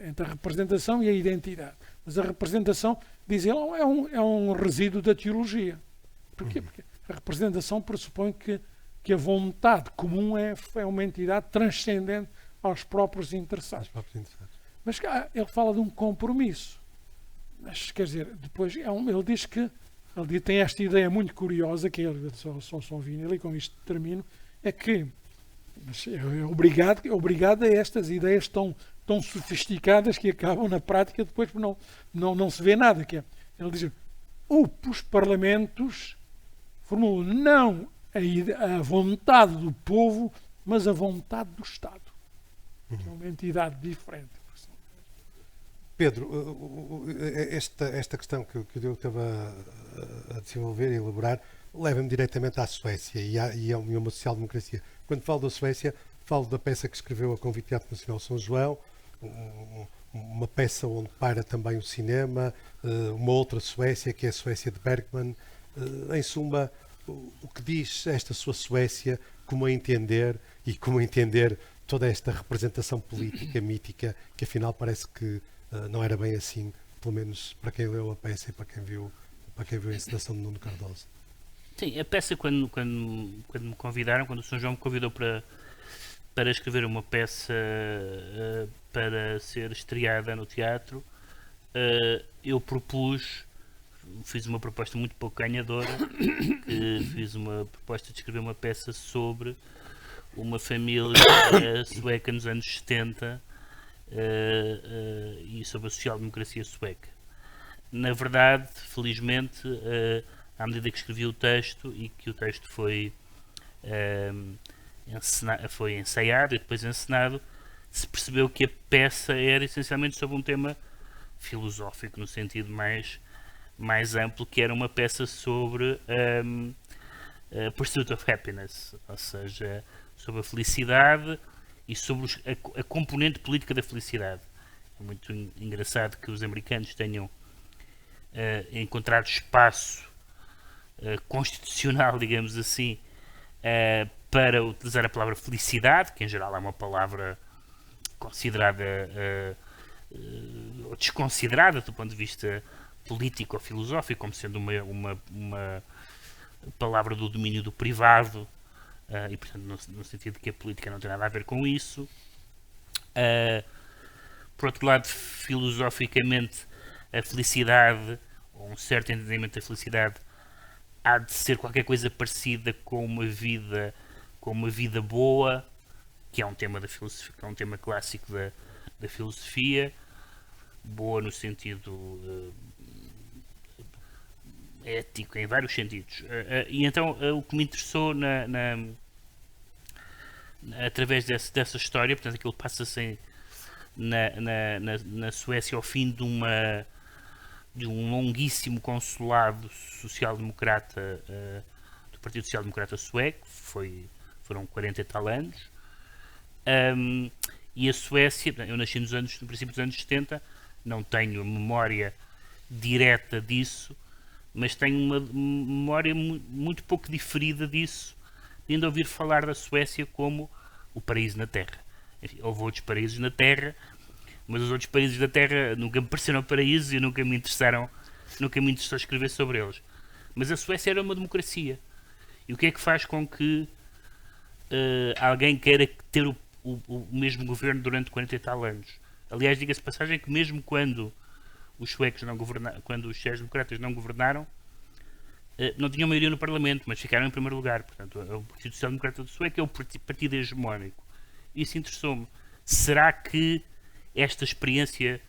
entre a representação e a identidade. Mas a representação, diz ele, é um resíduo da teologia. Porquê? Porque a representação pressupõe que a vontade comum é uma entidade transcendente aos próprios interessados. Aos próprios interessados. Mas ele fala de um compromisso. Mas, quer dizer, depois ele diz que ele tem esta ideia muito curiosa, que ele só vi nele, e com isto termino, é que é obrigado a estas ideias tão sofisticadas que acabam na prática depois não se vê nada. Que é, ele diz, os parlamentos formulam não a vontade do povo, mas a vontade do Estado. Que é uma entidade diferente. Pedro, esta questão que o Diogo estava a desenvolver e elaborar leva-me diretamente à Suécia e a uma social-democracia. Quando falo da Suécia, falo da peça que escreveu a convite do Teatro Nacional São João, uma peça onde para também o cinema, uma outra Suécia, que é a Suécia de Bergman. Em suma, o que diz esta sua Suécia, como a entender e como entender toda esta representação política, mítica, que afinal parece que não era bem assim, pelo menos para quem leu a peça e para quem viu a encenação de Nuno Cardoso. Sim, a peça, quando me convidaram, quando o São João me convidou para escrever uma peça para ser estreada no teatro, eu fiz uma proposta muito pouco ganhadora, fiz uma proposta de escrever uma peça sobre uma família sueca nos anos 70 e sobre a social-democracia sueca. Na verdade, felizmente, à medida que escrevi o texto e que o texto foi ensaiado e depois encenado, se percebeu que a peça era essencialmente sobre um tema filosófico, no sentido mais amplo, que era uma peça sobre Pursuit of Happiness, ou seja, sobre a felicidade e sobre a componente política da felicidade. É muito engraçado que os americanos tenham encontrado espaço constitucional, digamos assim, para utilizar a palavra felicidade, que em geral é uma palavra considerada ou desconsiderada do ponto de vista político ou filosófico, como sendo uma palavra do domínio do privado, e portanto no sentido de que a política não tem nada a ver com isso. Por outro lado, filosoficamente, a felicidade, ou um certo entendimento da felicidade, há de ser qualquer coisa parecida com uma vida boa, que é um tema da filosofia, que é um tema clássico da filosofia, boa no sentido ético, em vários sentidos. E então o que me interessou através dessa história, portanto aquilo passa-se na Suécia ao fim de um longuíssimo consulado social-democrata do Partido Social-Democrata Sueco, foram 40 e tal anos, e a Suécia, eu nasci no princípio dos anos 70, não tenho memória direta disso, mas tenho uma memória muito pouco diferida disso, de ainda ouvir falar da Suécia como o paraíso na Terra. Enfim, houve outros paraísos na Terra, mas os outros países da Terra nunca me pareceram paraísos e nunca me interessou escrever sobre eles. Mas a Suécia era uma democracia. E o que é que faz com que alguém queira ter o mesmo governo durante 40 e tal anos? Aliás, diga-se de passagem que mesmo quando os suecos quando os sociais-democratas não governaram, não tinham maioria no Parlamento, mas ficaram em primeiro lugar. Portanto, o Partido Social-Democrata do Sueco é o partido hegemónico. Isso interessou-me. Será que esta experiência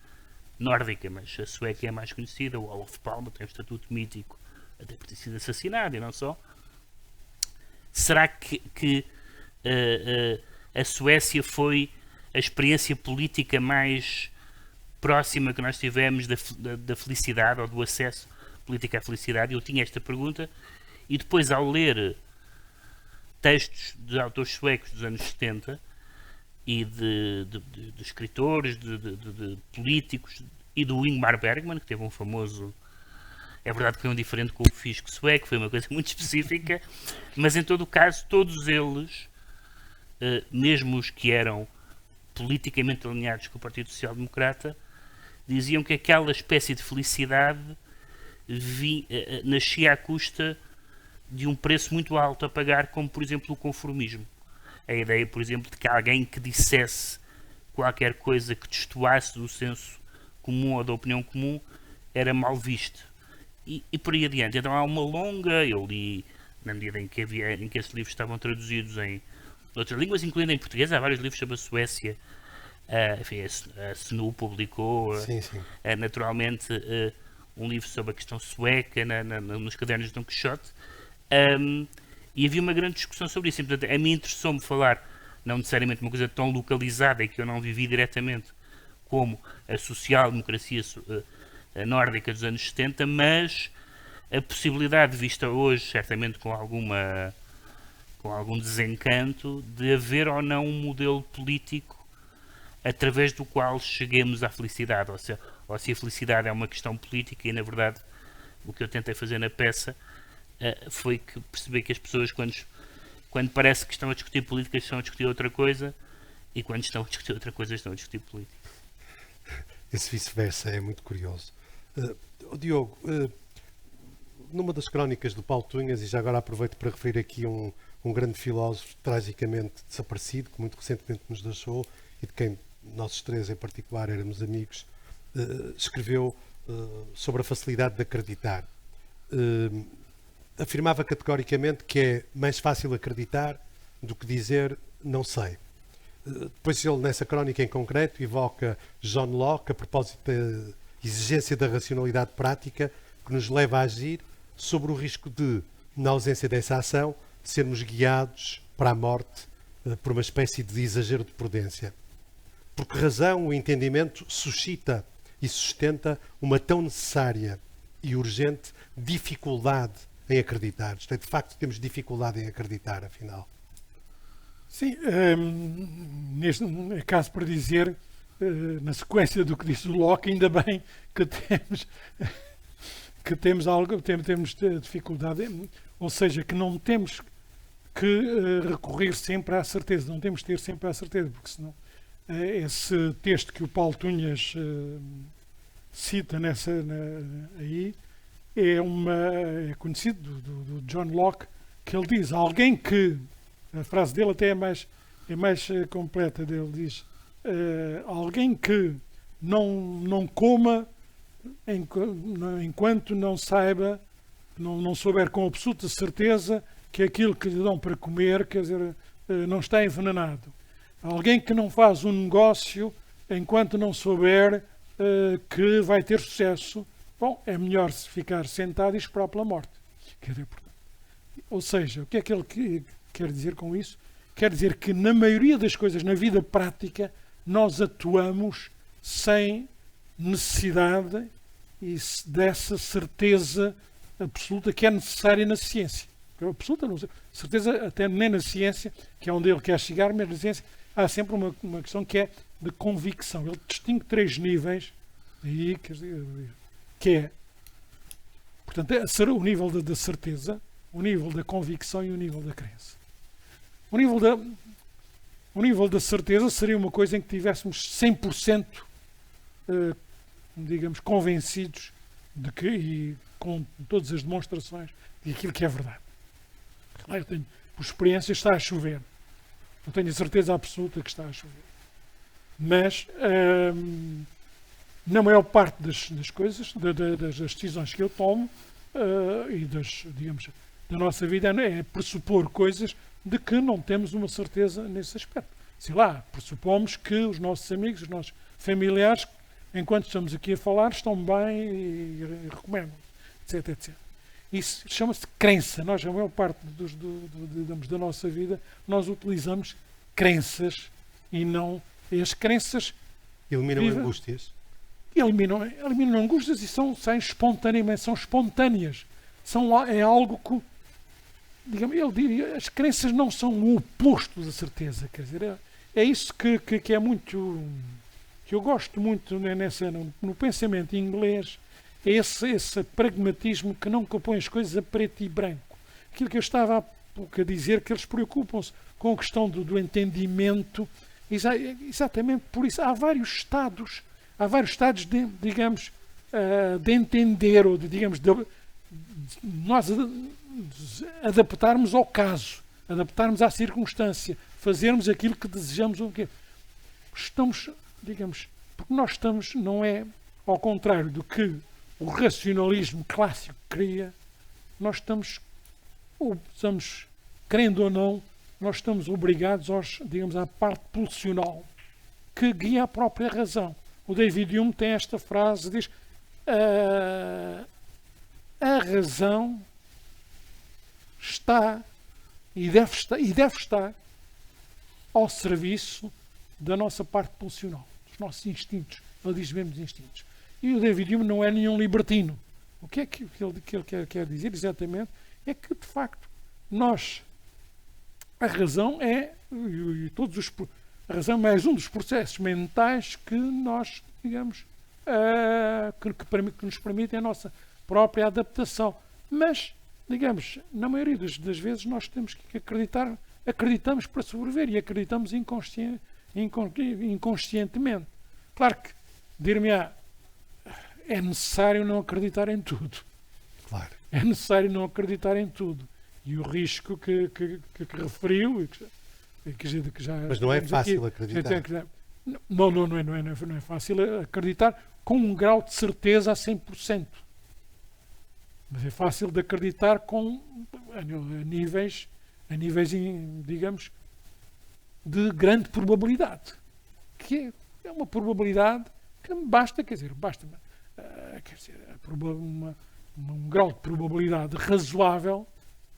nórdica, mas a Suécia é mais conhecida, o Olof Palme tem um estatuto mítico, até por ter sido assassinado e não só. Será que a Suécia foi a experiência política mais próxima que nós tivemos da felicidade ou do acesso político à felicidade? Eu tinha esta pergunta e depois, ao ler textos de autores suecos dos anos 70 e de escritores, de políticos, e do Ingmar Bergman, que teve um famoso... É verdade que foi um diferente com o fisco sueco, foi uma coisa muito específica, mas em todo o caso, todos eles, mesmo os que eram politicamente alinhados com o Partido Social Democrata, diziam que aquela espécie de felicidade nascia à custa de um preço muito alto a pagar, como por exemplo o conformismo. A ideia, por exemplo, de que alguém que dissesse qualquer coisa que destoasse do senso comum ou da opinião comum era mal visto. E por aí adiante. Então há uma longa, eu li na medida em que esses livros estavam traduzidos em outras línguas, incluindo em português. Há vários livros sobre a Suécia. Enfim, a SNU publicou Sim, sim. naturalmente um livro sobre a questão sueca nos cadernos de Dom Quixote. E havia uma grande discussão sobre isso. E, portanto, a mim interessou-me falar, não necessariamente uma coisa tão localizada e que eu não vivi diretamente, como a social-democracia nórdica dos anos 70, mas a possibilidade vista hoje, certamente com algum desencanto, de haver ou não um modelo político através do qual cheguemos à felicidade, ou se a felicidade é uma questão política. E na verdade o que eu tentei fazer na peça foi perceber que as pessoas, quando parece que estão a discutir política, estão a discutir outra coisa, e quando estão a discutir outra coisa, estão a discutir política. Esse vice-versa é muito curioso. Diogo, numa das crónicas do Paulo Tunhas, e já agora aproveito para referir aqui um grande filósofo tragicamente desaparecido, que muito recentemente nos deixou, e de quem nós três em particular éramos amigos, escreveu sobre a facilidade de acreditar. Afirmava categoricamente que é mais fácil acreditar do que dizer não sei. Depois ele, nessa crónica em concreto, evoca John Locke a propósito da exigência da racionalidade prática que nos leva a agir sobre o risco de, na ausência dessa ação, sermos guiados para a morte por uma espécie de exagero de prudência. Por que razão o entendimento suscita e sustenta uma tão necessária e urgente dificuldade em acreditar? Isto é, de facto, temos dificuldade em acreditar, afinal. Sim, neste é caso para dizer, na sequência do que disse o Locke, ainda bem que temos dificuldade, ou seja, que não temos que recorrer sempre à certeza, não temos de ter sempre à certeza, porque senão esse texto que o Paulo Tunhas cita aí é conhecido do John Locke, que ele diz, alguém que, a frase dele até é mais completa, ele diz, alguém que não coma enquanto não saiba, não souber com absoluta certeza que aquilo que lhe dão para comer, quer dizer, não está envenenado. Alguém que não faz um negócio enquanto não souber que vai ter sucesso, bom, é melhor ficar sentado e esperar pela morte. Quer dizer, ou seja, o que é que ele quer dizer com isso? Quer dizer que na maioria das coisas na vida prática nós atuamos sem necessidade e dessa certeza absoluta que é necessária na ciência. Absoluta, não sei, certeza até nem na ciência, que é onde ele quer chegar, mas na ciência há sempre uma questão que é de convicção. Ele distingue 3 níveis, aí, que é, portanto, o nível da certeza, o nível da convicção e o nível da crença. O nível da certeza seria uma coisa em que tivéssemos 100%, digamos, convencidos de que, e com todas as demonstrações, de aquilo que é verdade. Eu tenho, por experiência, está a chover. Eu tenho a certeza absoluta que está a chover. Mas, na maior parte das coisas, das decisões que eu tomo, e digamos, da nossa vida, é pressupor coisas de que não temos uma certeza nesse aspecto. Sei lá, pressupomos que os nossos amigos, os nossos familiares, enquanto estamos aqui a falar, estão bem e recomendam, etc, etc. Isso chama-se crença. Nós, a maior parte digamos, da nossa vida, nós utilizamos crenças e não... E as crenças... Eliminam angústias? Eliminam angústias e saem espontaneamente, são espontâneas. É algo que... Digamos, eu diria, as crenças não são o oposto da certeza. Quer dizer, é isso que é muito... que eu gosto muito no pensamento inglês, é esse pragmatismo que não põe as coisas a preto e branco. Aquilo que eu estava há pouco a dizer, que eles preocupam-se com a questão do entendimento, exatamente por isso. Há vários estados de, digamos, de entender, ou de, digamos, de nós adaptarmos ao caso, adaptarmos à circunstância, fazermos aquilo que desejamos. estamos, digamos, porque nós estamos, não é ao contrário do que o racionalismo clássico cria, nós estamos, querendo ou não, nós estamos obrigados digamos, à parte pulsional que guia a própria razão. O David Hume tem esta frase, diz: a razão está e deve estar ao serviço da nossa parte pulsional, dos nossos instintos. Ele diz mesmo dos instintos. E o David Hume não é nenhum libertino. O que é que ele quer dizer exatamente? É que, de facto, a razão é, a razão é mais um dos processos mentais que nós, digamos, que nos permitem a nossa própria adaptação. Mas, digamos, na maioria das vezes nós temos que acreditamos para sobreviver e acreditamos inconscientemente. Claro que, dir-me-á, é necessário não acreditar em tudo. Claro. É necessário não acreditar em tudo. E o risco que referiu, que já mas não é fácil acreditar. Não é fácil acreditar com um grau de certeza a 100%. Mas é fácil de acreditar a níveis, digamos, de grande probabilidade. Que é uma probabilidade que basta um grau de probabilidade razoável,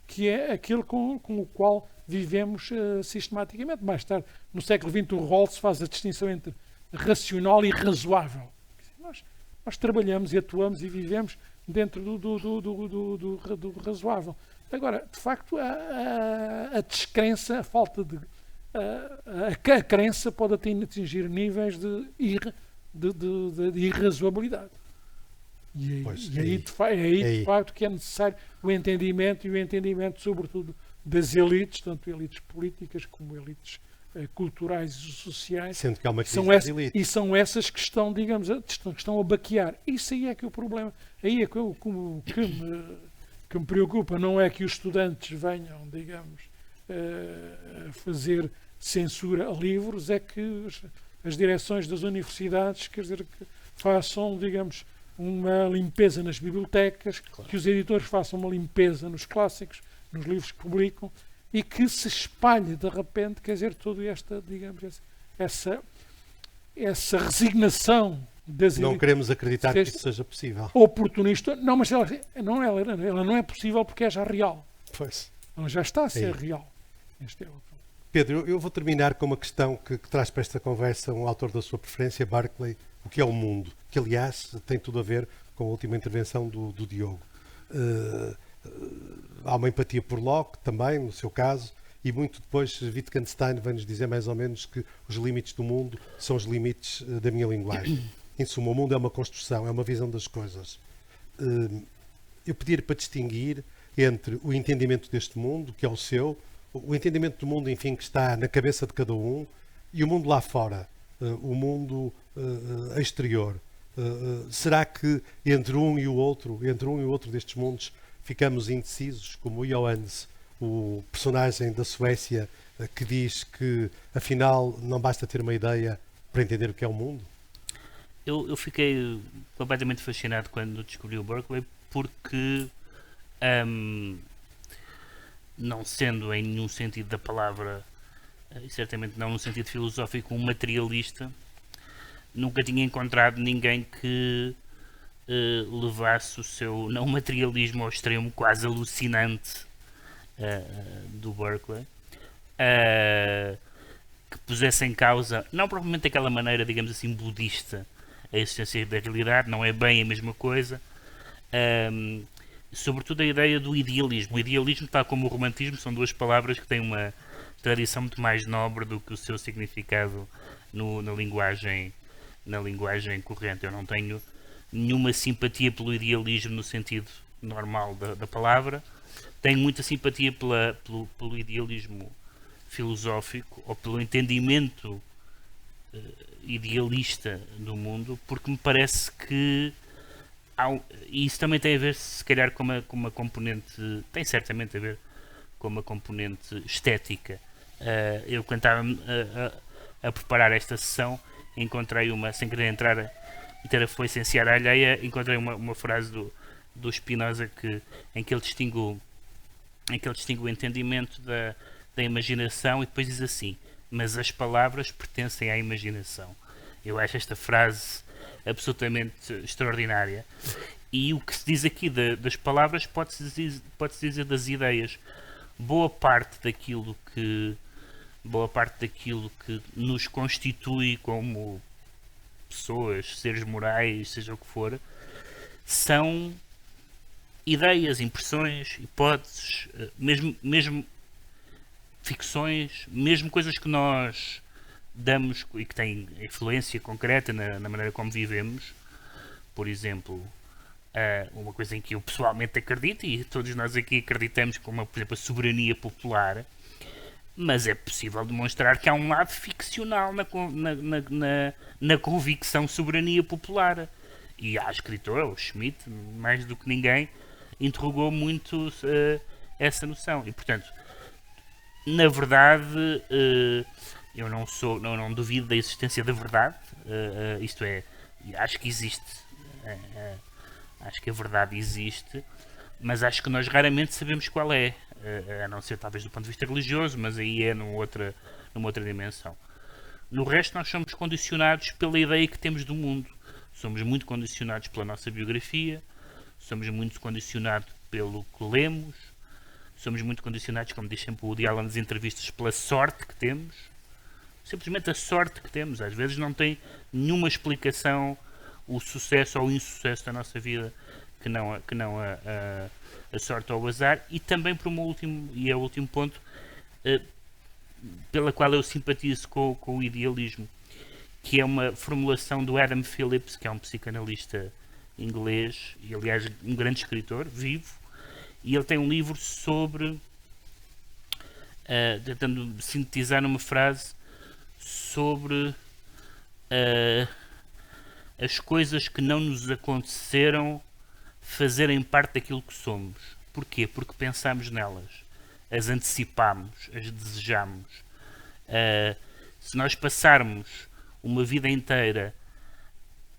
que é aquele com o qual vivemos sistematicamente. Mais tarde, no século XX, o Rawls faz a distinção entre racional e razoável. Nós trabalhamos e atuamos e vivemos dentro do razoável. Agora, de facto, a descrença, a falta de... A crença pode atingir níveis de irrazoabilidade. E aí, de facto, que é necessário o entendimento, e o entendimento, sobretudo, das elites, tanto elites políticas como elites culturais e sociais. Sendo que há uma crise de elites. E são essas que estão, digamos, que estão a baquear. Isso aí é que é o problema. Aí é que me preocupa. Não é que os estudantes venham, digamos, fazer censura a livros, é que as direções das universidades, quer dizer, que façam, digamos, uma limpeza nas bibliotecas, claro, que os editores façam uma limpeza nos clássicos, nos livros que publicam, e que se espalhe de repente, quer dizer, toda esta, digamos, essa resignação das Não queremos acreditar que isso seja possível. Oportunista. Não, mas ela não é possível porque é já real. Pois. Ela já está a ser real. Este é outro. Pedro, eu vou terminar com uma questão que traz para esta conversa um autor da sua preferência, Berkeley, o que é o mundo, que aliás tem tudo a ver com a última intervenção do Diogo. Há uma empatia por Locke também, no seu caso, e muito depois Wittgenstein vai-nos dizer mais ou menos que os limites do mundo são os limites da minha linguagem. Em suma, o mundo é uma construção, é uma visão das coisas. Eu pedi-lhe para distinguir entre o entendimento deste mundo, que é o seu, o entendimento do mundo, enfim, que está na cabeça de cada um, e o mundo lá fora, o mundo exterior. Será que entre um e o outro destes mundos, ficamos indecisos, como o Johannes, o personagem da Suécia, que diz que, afinal, não basta ter uma ideia para entender o que é o mundo? Eu fiquei completamente fascinado quando descobri o Berkeley, porque, não sendo em nenhum sentido da palavra, e certamente não no sentido filosófico, um materialista, nunca tinha encontrado ninguém que levasse o seu não materialismo ao extremo quase alucinante do Berkeley, que pusesse em causa, não propriamente daquela maneira, digamos assim, budista, a existência da realidade, não é bem a mesma coisa, sobretudo a ideia do idealismo. O idealismo, tal como o romantismo, são duas palavras que têm uma tradição muito mais nobre do que o seu significado na linguagem corrente. Eu não tenho nenhuma simpatia pelo idealismo no sentido normal da palavra. Tenho muita simpatia pelo idealismo filosófico, ou pelo entendimento idealista do mundo, porque me parece que e isso também tem a ver, se calhar, com uma componente, tem certamente a ver com uma componente estética. Eu quando estava a preparar esta sessão, encontrei sem querer entrar e ter a foice em seara alheia, encontrei uma frase do Spinoza em que ele distingue o entendimento da imaginação, e depois diz assim: mas as palavras pertencem à imaginação. Eu acho esta frase absolutamente extraordinária. E o que se diz aqui das palavras pode-se dizer das ideias. Boa parte daquilo que nos constitui como pessoas, seres morais, seja o que for, são ideias, impressões, hipóteses, mesmo ficções, mesmo coisas que nós damos e que têm influência concreta na maneira como vivemos. Por exemplo, uma coisa em que eu pessoalmente acredito, e todos nós aqui acreditamos, como por exemplo a soberania popular, mas é possível demonstrar que há um lado ficcional na convicção de soberania popular. E há escritor, o Schmitt, mais do que ninguém, interrogou muito essa noção. E portanto, na verdade, eu não duvido da existência da verdade, isto é, acho que existe, acho que a verdade existe, mas acho que nós raramente sabemos qual é, a não ser talvez do ponto de vista religioso, mas aí é numa outra dimensão. No resto, nós somos condicionados pela ideia que temos do mundo, somos muito condicionados pela nossa biografia, somos muito condicionados pelo que lemos, somos muito condicionados, como diz sempre o Woody Allen nas entrevistas, pela sorte que temos. Simplesmente a sorte que temos. Às vezes não tem nenhuma explicação o sucesso ou o insucesso da nossa vida que não a sorte ou o azar. E também por o último ponto, pela qual eu simpatizo com o idealismo, que é uma formulação do Adam Phillips, que é um psicanalista inglês e aliás um grande escritor, vivo, e ele tem um livro sobre, tentando sintetizar numa frase, sobre as coisas que não nos aconteceram fazerem parte daquilo que somos. Porquê? Porque pensamos nelas, as antecipamos, as desejamos. Se nós passarmos uma vida inteira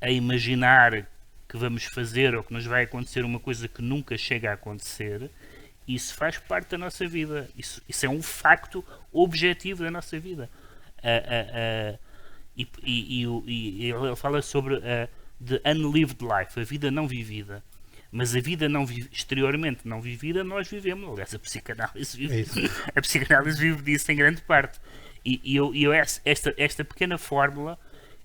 a imaginar que vamos fazer ou que nos vai acontecer uma coisa que nunca chega a acontecer, isso faz parte da nossa vida. Isso é um facto objetivo da nossa vida. E ele fala sobre the unlived life, a vida não vivida. Mas a vida exteriormente não vivida, nós vivemos. Aliás, a psicanálise vive disso em grande parte. Esta pequena fórmula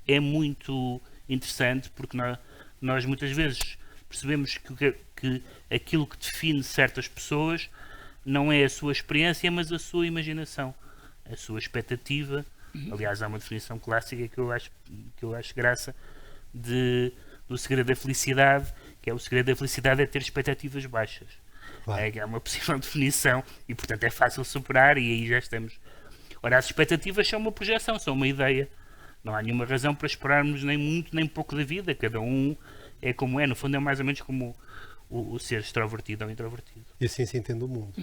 é muito interessante, porque nós muitas vezes percebemos que aquilo que define certas pessoas não é a sua experiência, mas a sua imaginação, a sua expectativa. Aliás, há uma definição clássica que eu acho graça do segredo da felicidade, que é: o segredo da felicidade é ter expectativas baixas. Claro. É uma possível definição e, portanto, é fácil superar, e aí já estamos. Ora, as expectativas são uma projeção, são uma ideia. Não há nenhuma razão para esperarmos nem muito nem pouco da vida. Cada um é como é. No fundo, é mais ou menos como o ser extrovertido ou introvertido. E assim se entende o mundo.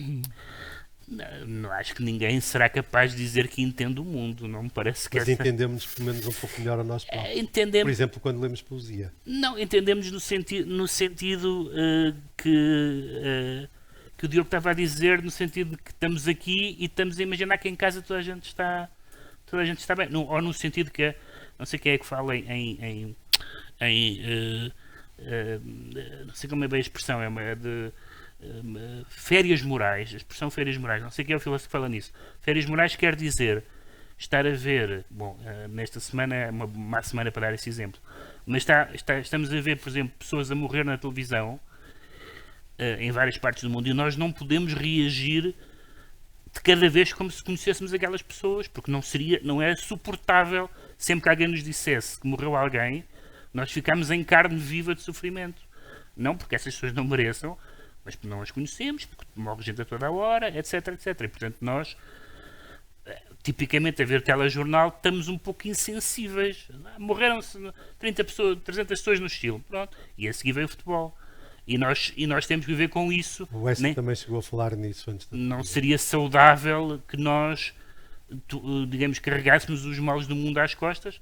Não acho que ninguém será capaz de dizer que entende o mundo. Não me parece que Mas entendemos pelo menos um pouco melhor a nós próprios. Entendemos. Por exemplo, quando lemos poesia. Não, entendemos no sentido que o Diogo estava a dizer, no sentido de que estamos aqui e estamos a imaginar que em casa toda a gente está bem. Ou no sentido que, não sei quem é que fala em não sei como é bem a expressão, férias morais, a expressão férias morais, não sei quem é o filósofo que fala nisso. Férias morais quer dizer estar a ver, nesta semana é uma má semana para dar esse exemplo, mas estamos a ver, por exemplo, pessoas a morrer na televisão em várias partes do mundo, e nós não podemos reagir de cada vez como se conhecêssemos aquelas pessoas, porque não era suportável. Sempre que alguém nos dissesse que morreu alguém, nós ficamos em carne viva de sofrimento. Não porque essas pessoas não mereçam, mas porque não as conhecemos, porque morre gente a toda a hora, etc, etc. E, portanto, nós, tipicamente, a ver telejornal, estamos um pouco insensíveis. Morreram-se 300 pessoas no Chile, pronto. E a seguir veio o futebol. E nós temos que viver com isso. O Wesley também chegou a falar nisso antes. Não seria saudável que nós digamos, carregássemos os males do mundo às costas.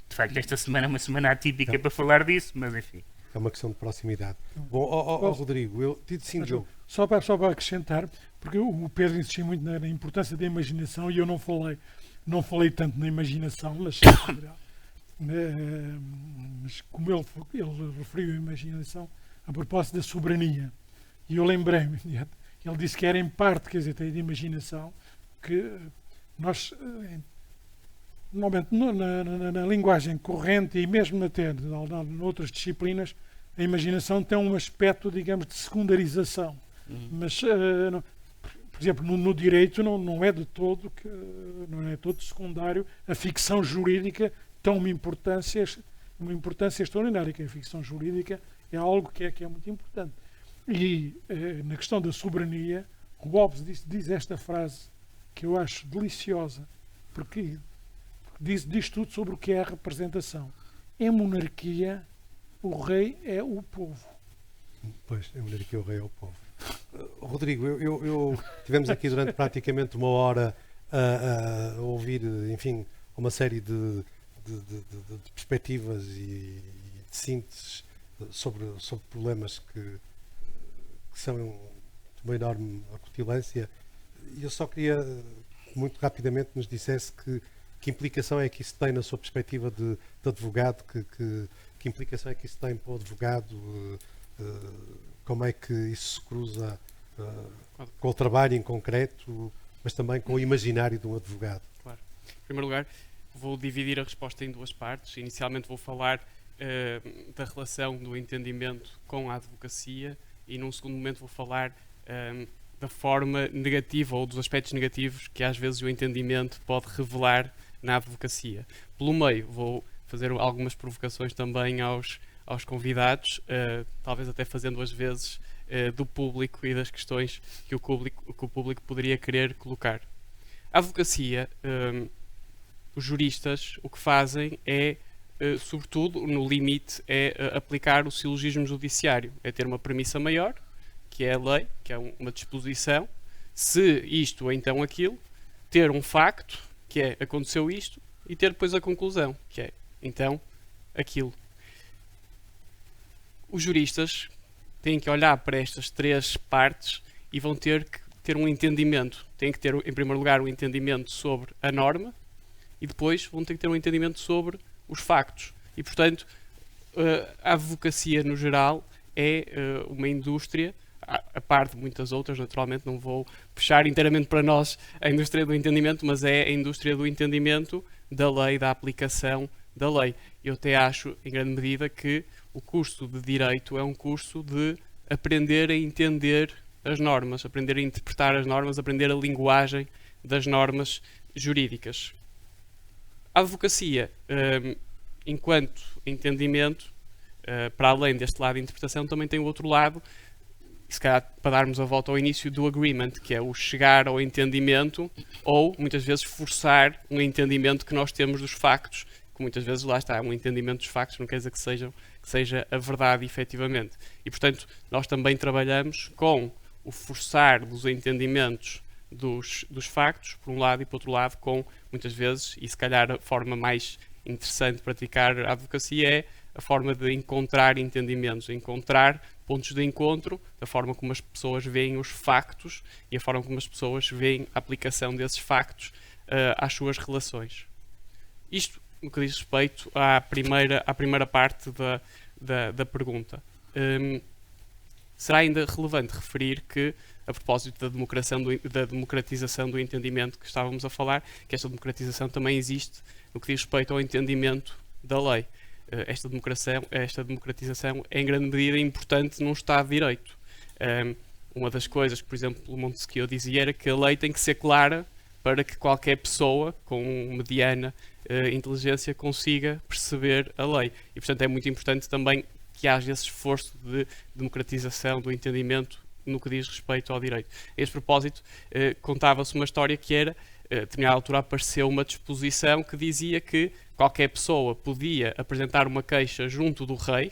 De facto, esta semana é uma semana atípica para falar disso, mas enfim. É uma questão de proximidade. Bom, Rodrigo, sim, Diogo. Só para acrescentar, porque o Pedro insistiu muito na importância da imaginação e eu não falei tanto na imaginação, mas como ele referiu a imaginação a propósito da soberania. E eu lembrei-me, ele disse que era em parte, quer dizer, tem de imaginação, que nós, normalmente, na linguagem corrente e mesmo até noutras disciplinas, a imaginação tem um aspecto, digamos, de secundarização. Mas, por exemplo, no direito não é de todo secundário a ficção jurídica tem uma importância extraordinária, que a ficção jurídica é algo que é muito importante. E na questão da soberania, o Hobbes diz esta frase que eu acho deliciosa, porque diz tudo sobre o que é a representação. Em monarquia, o rei é o povo. Pois, em monarquia, o rei é o povo. Rodrigo, tivemos aqui durante praticamente uma hora a ouvir, enfim, uma série de perspectivas e de sínteses sobre problemas que são de uma enorme acutilância. E eu só queria, muito rapidamente, nos dissesse que implicação é que isso tem na sua perspectiva de advogado, que implicação é que isso tem para o advogado, como é que isso se cruza com o trabalho em concreto, mas também com o imaginário de um advogado. Claro. Em primeiro lugar, vou dividir a resposta em duas partes. Inicialmente vou falar da relação do entendimento com a advocacia e num segundo momento vou falar da forma negativa ou dos aspectos negativos que às vezes o entendimento pode revelar na advocacia. Pelo meio vou fazer algumas provocações também aos convidados, talvez até fazendo às vezes do público e das questões que o público poderia querer colocar. A advocacia, os juristas, o que fazem é, sobretudo, no limite, é aplicar o silogismo judiciário, é ter uma premissa maior, que é a lei, que é uma disposição, se isto ou então aquilo, ter um facto, que é aconteceu isto, e ter depois a conclusão, que é então aquilo. Os juristas têm que olhar para estas três partes e vão ter que ter um entendimento. Têm que ter, em primeiro lugar, um entendimento sobre a norma e depois vão ter que ter um entendimento sobre os factos. E, portanto, a advocacia, no geral, é uma indústria, a par de muitas outras, naturalmente, não vou puxar inteiramente para nós a indústria do entendimento, mas é a indústria do entendimento da lei, da aplicação da lei. Eu até acho, em grande medida, que o curso de Direito é um curso de aprender a entender as normas, aprender a interpretar as normas, aprender a linguagem das normas jurídicas. A advocacia, enquanto entendimento, para além deste lado de interpretação, também tem o outro lado, se calhar para darmos a volta ao início do agreement, que é o chegar ao entendimento ou, muitas vezes, forçar um entendimento que nós temos dos factos, que muitas vezes lá está, um entendimento dos factos não quer dizer que seja a verdade efetivamente. E, portanto, nós também trabalhamos com o forçar dos entendimentos dos factos, por um lado, e por outro lado, com, muitas vezes, e se calhar a forma mais interessante de praticar a advocacia é a forma de encontrar entendimentos, encontrar pontos de encontro da forma como as pessoas veem os factos e a forma como as pessoas veem a aplicação desses factos às suas relações. Isto no que diz respeito à primeira parte da pergunta. Será ainda relevante referir que, a propósito da democratização do entendimento que estávamos a falar, que esta democratização também existe no que diz respeito ao entendimento da lei. Esta democratização é em grande medida importante num Estado de Direito. Uma das coisas que, por exemplo, Montesquieu dizia era que a lei tem que ser clara para que qualquer pessoa com mediana inteligência consiga perceber a lei. E, portanto, é muito importante também que haja esse esforço de democratização do entendimento no que diz respeito ao direito. A este propósito, contava-se uma história que era, a determinada altura apareceu uma disposição que dizia que qualquer pessoa podia apresentar uma queixa junto do rei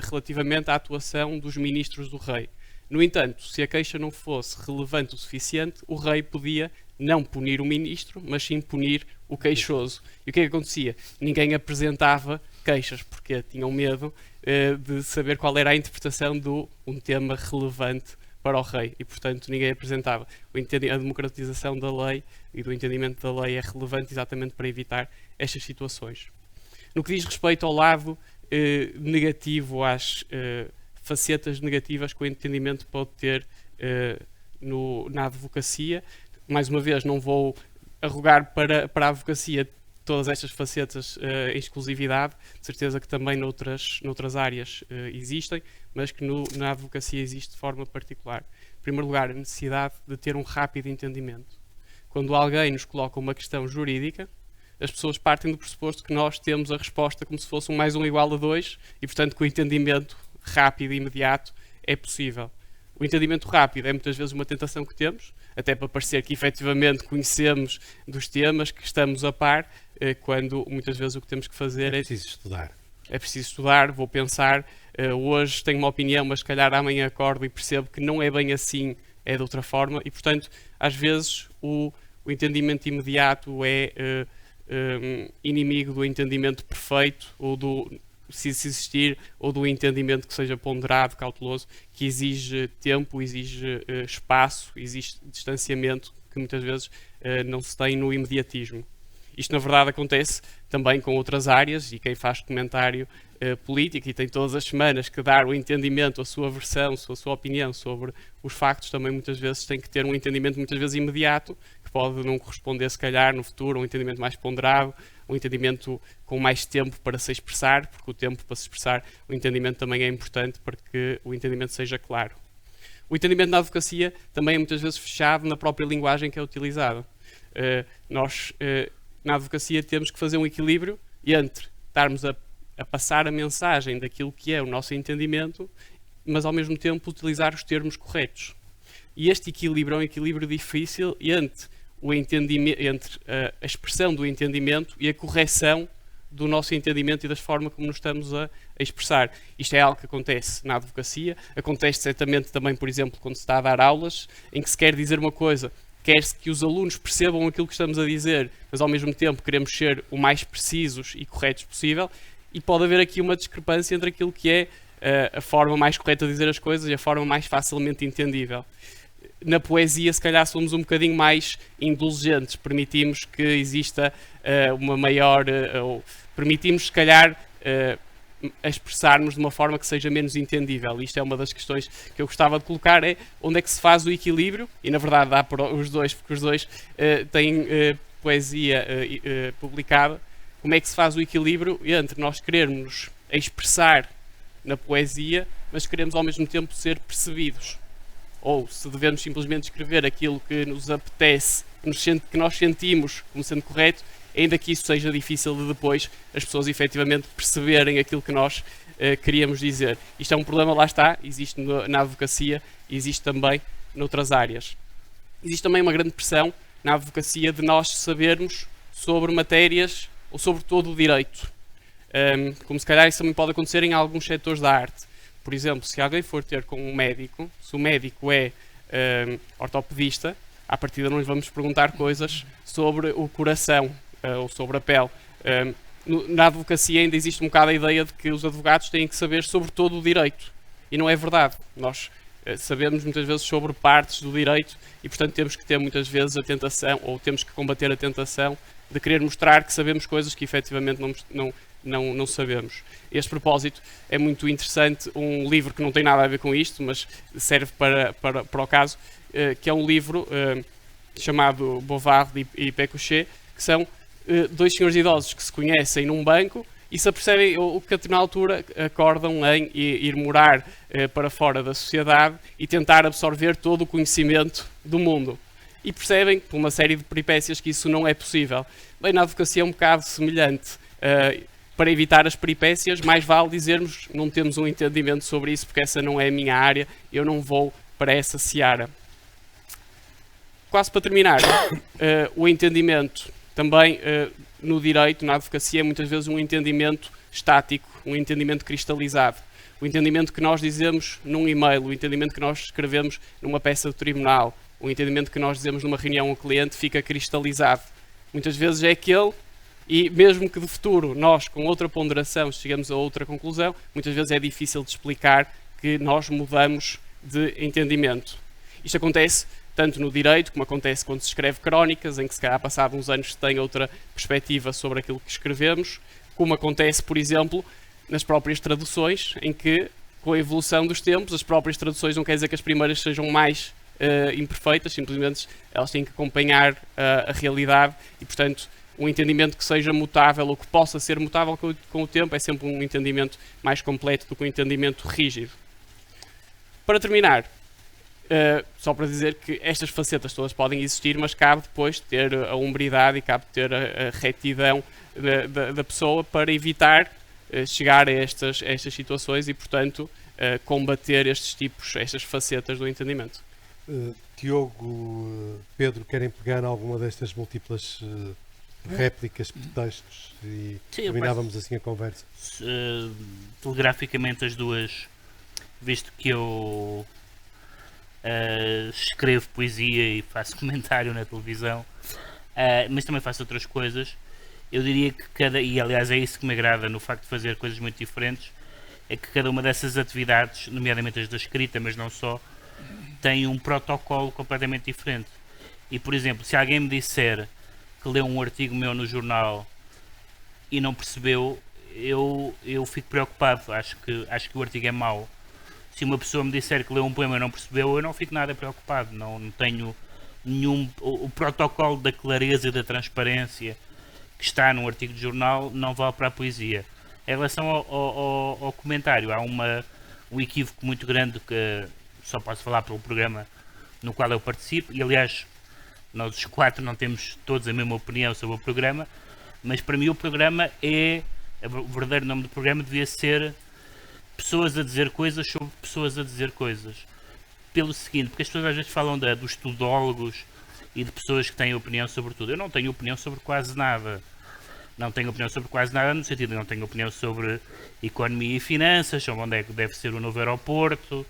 relativamente à atuação dos ministros do rei. No entanto, se a queixa não fosse relevante o suficiente, o rei podia não punir o ministro, mas sim punir o queixoso. E o que é que acontecia? Ninguém apresentava queixas, porque tinham medo de saber qual era a interpretação de um tema relevante para o rei, e portanto ninguém apresentava. A democratização da lei e do entendimento da lei é relevante exatamente para evitar estas situações. No que diz respeito ao lado negativo, às facetas negativas que o entendimento pode ter na advocacia, mais uma vez não vou arrogar para a advocacia todas estas facetas em exclusividade, de certeza que também noutras áreas existem, mas que na advocacia existe de forma particular. Em primeiro lugar, a necessidade de ter um rápido entendimento. Quando alguém nos coloca uma questão jurídica, as pessoas partem do pressuposto que nós temos a resposta como se fosse 1 mais 1 igual a 2 e, portanto, que o entendimento rápido e imediato é possível. O entendimento rápido é muitas vezes uma tentação que temos, até para parecer que efetivamente conhecemos dos temas, que estamos a par, quando muitas vezes o que temos que fazer É preciso estudar. É preciso estudar, vou pensar, hoje tenho uma opinião, mas se calhar amanhã acordo e percebo que não é bem assim, é de outra forma, e portanto, às vezes, o entendimento imediato é inimigo do entendimento perfeito, ou se existir, ou do entendimento que seja ponderado, cauteloso, que exige tempo, exige espaço, exige distanciamento, que muitas vezes não se tem no imediatismo. Isto, na verdade, acontece também com outras áreas, e quem faz comentário político e tem todas as semanas que dar o entendimento, a sua versão, a sua opinião sobre os factos, também muitas vezes tem que ter um entendimento muitas vezes imediato, que pode não corresponder, se calhar, no futuro, a um entendimento mais ponderado, um entendimento com mais tempo para se expressar, porque o tempo para se expressar, o entendimento também é importante para que o entendimento seja claro. O entendimento na advocacia também é muitas vezes fechado na própria linguagem que é utilizada. Nós, na advocacia, temos que fazer um equilíbrio entre estarmos a passar a mensagem daquilo que é o nosso entendimento, mas ao mesmo tempo utilizar os termos corretos. E este equilíbrio é um equilíbrio difícil entre a expressão do entendimento e a correção do nosso entendimento e da forma como nos estamos a expressar. Isto é algo que acontece na advocacia, acontece certamente também, por exemplo, quando se está a dar aulas, em que se quer dizer uma coisa, quer-se que os alunos percebam aquilo que estamos a dizer, mas ao mesmo tempo queremos ser o mais precisos e corretos possível, e pode haver aqui uma discrepância entre aquilo que é a forma mais correta de dizer as coisas e a forma mais facilmente entendível. Na poesia, se calhar, somos um bocadinho mais indulgentes, permitimos que exista uma maior... permitimos, se calhar, expressarmos de uma forma que seja menos entendível. Isto é uma das questões que eu gostava de colocar, é onde é que se faz o equilíbrio, e na verdade dá para os dois, porque os dois têm poesia publicada, como é que se faz o equilíbrio entre nós querermos expressar na poesia, mas queremos ao mesmo tempo ser percebidos. Ou se devemos simplesmente escrever aquilo que nos apetece, que nós sentimos como sendo correto, ainda que isso seja difícil de depois as pessoas efetivamente perceberem aquilo que nós queríamos dizer. Isto é um problema, lá está, existe na advocacia e existe também noutras áreas. Existe também uma grande pressão na advocacia de nós sabermos sobre matérias ou sobre todo o direito. Como se calhar isso também pode acontecer em alguns setores da arte. Por exemplo, se alguém for ter com um médico, se o médico é ortopedista, à partida não lhe vamos perguntar coisas sobre o coração ou sobre a pele. Na advocacia ainda existe um bocado a ideia de que os advogados têm que saber sobre todo o direito. E não é verdade. Nós sabemos muitas vezes sobre partes do direito e, portanto, temos que ter muitas vezes a tentação, ou temos que combater a tentação de querer mostrar que sabemos coisas que efetivamente não sabemos. A este propósito é muito interessante um livro que não tem nada a ver com isto, mas serve para o caso, que é um livro chamado Bovard e Pécuchet, que são dois senhores idosos que se conhecem num banco e se apercebem o que na altura acordam em ir morar para fora da sociedade e tentar absorver todo o conhecimento do mundo. E percebem, por uma série de peripécias, que isso não é possível. Bem, na advocacia é um bocado semelhante. Para evitar as peripécias, mais vale dizermos não temos um entendimento sobre isso, porque essa não é a minha área, eu não vou para essa seara. Quase para terminar, o entendimento também no direito, na advocacia, é muitas vezes um entendimento estático, um entendimento cristalizado. O entendimento que nós dizemos num e-mail, o entendimento que nós escrevemos numa peça de tribunal, o entendimento que nós dizemos numa reunião ao cliente fica cristalizado. Muitas vezes é aquele, e mesmo que de futuro nós, com outra ponderação, chegamos a outra conclusão, muitas vezes é difícil de explicar que nós mudamos de entendimento. Isto acontece tanto no direito, como acontece quando se escreve crónicas, em que se calhar passados uns anos se tem outra perspectiva sobre aquilo que escrevemos, como acontece, por exemplo, nas próprias traduções, em que, com a evolução dos tempos, as próprias traduções não quer dizer que as primeiras sejam mais imperfeitas, simplesmente elas têm que acompanhar a realidade e, portanto, um entendimento que seja mutável ou que possa ser mutável com o tempo é sempre um entendimento mais completo do que um entendimento rígido. Para terminar, só para dizer que estas facetas todas podem existir, mas cabe depois ter a hombridade e cabe ter a retidão da pessoa para evitar chegar a estas situações e, portanto, combater estas facetas do entendimento. Diogo, Pedro, querem pegar alguma destas múltiplas réplicas, pretextos e terminávamos assim a conversa? Telegraficamente as duas, visto que eu escrevo poesia e faço comentário na televisão, mas também faço outras coisas. Eu diria que e aliás é isso que me agrada no facto de fazer coisas muito diferentes, é que cada uma dessas atividades, nomeadamente as da escrita, mas não só, tem um protocolo completamente diferente. E, por exemplo, se alguém me disser que leu um artigo meu no jornal e não percebeu, eu fico preocupado, acho que o artigo é mau. Se uma pessoa me disser que leu um poema e não percebeu, eu não fico nada preocupado, não tenho nenhum... O protocolo da clareza e da transparência que está num artigo de jornal não vale para a poesia. Em relação ao comentário, há um equívoco muito grande que só posso falar pelo programa no qual eu participo, e aliás nós os quatro não temos todos a mesma opinião sobre o programa, mas para mim o programa o verdadeiro nome do programa devia ser Pessoas a Dizer Coisas sobre Pessoas a Dizer Coisas. Pelo seguinte, porque as pessoas às vezes falam dos tudólogos e de pessoas que têm opinião sobre tudo. Eu não tenho opinião sobre quase nada. Não tenho opinião sobre quase nada, no sentido de não tenho opinião sobre economia e finanças, sobre onde é que deve ser o novo aeroporto,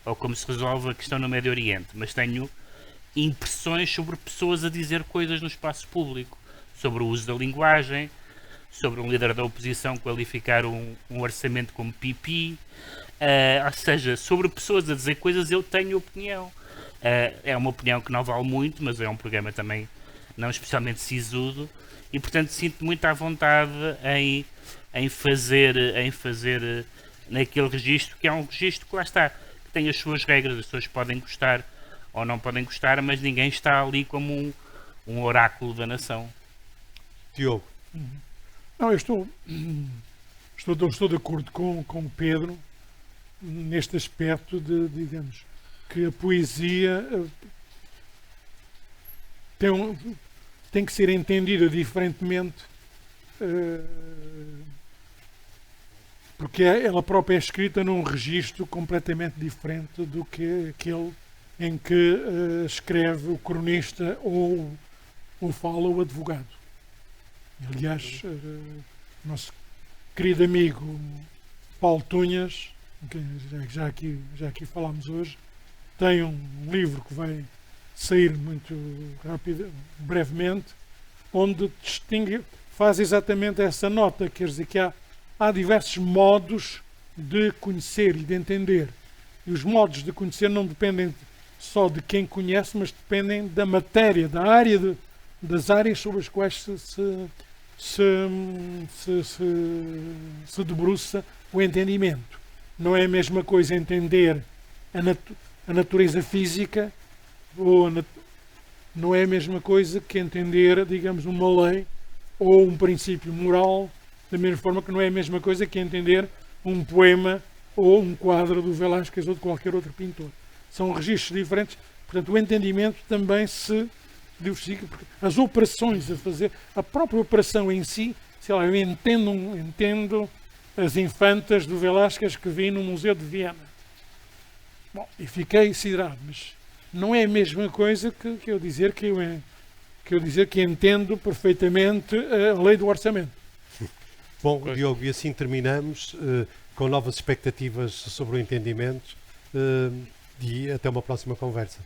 ou como se resolve a questão no Médio Oriente. Mas tenho impressões sobre pessoas a dizer coisas no espaço público, sobre o uso da linguagem, sobre um líder da oposição qualificar um orçamento como pipi, ou seja, sobre pessoas a dizer coisas eu tenho opinião. É uma opinião que não vale muito, mas é um programa também não especialmente sisudo, e portanto sinto muito à vontade em fazer naquele registro, que é um registro que lá está, que tem as suas regras, as pessoas podem gostar ou não podem gostar, mas ninguém está ali como um oráculo da nação. Diogo. Não, eu estou de acordo com o Pedro neste aspecto de, digamos, que a poesia tem que ser entendida diferentemente, porque ela própria é escrita num registro completamente diferente do que aquele em que escreve o cronista ou fala o advogado. Aliás, nosso querido amigo Paulo Tunhas, que já aqui falámos hoje, tem um livro que vai sair muito brevemente, onde faz exatamente essa nota, quer dizer que há diversos modos de conhecer e de entender. E os modos de conhecer não dependem só de quem conhece, mas dependem da matéria, das áreas sobre as quais se debruça o entendimento. Não é a mesma coisa entender a natureza física, ou não é a mesma coisa que entender, digamos, uma lei ou um princípio moral, da mesma forma que não é a mesma coisa que entender um poema ou um quadro do Velázquez ou de qualquer outro pintor. São registros diferentes, portanto o entendimento também se diversifica, porque as operações a fazer, a própria operação em si, sei lá, eu entendo as infantas do Velázquez que vi no Museu de Viena. Bom, e fiquei siderado, mas não é a mesma coisa que eu dizer que entendo perfeitamente a lei do orçamento. Bom, Diogo, e assim terminamos com novas expectativas sobre o entendimento e até uma próxima conversa.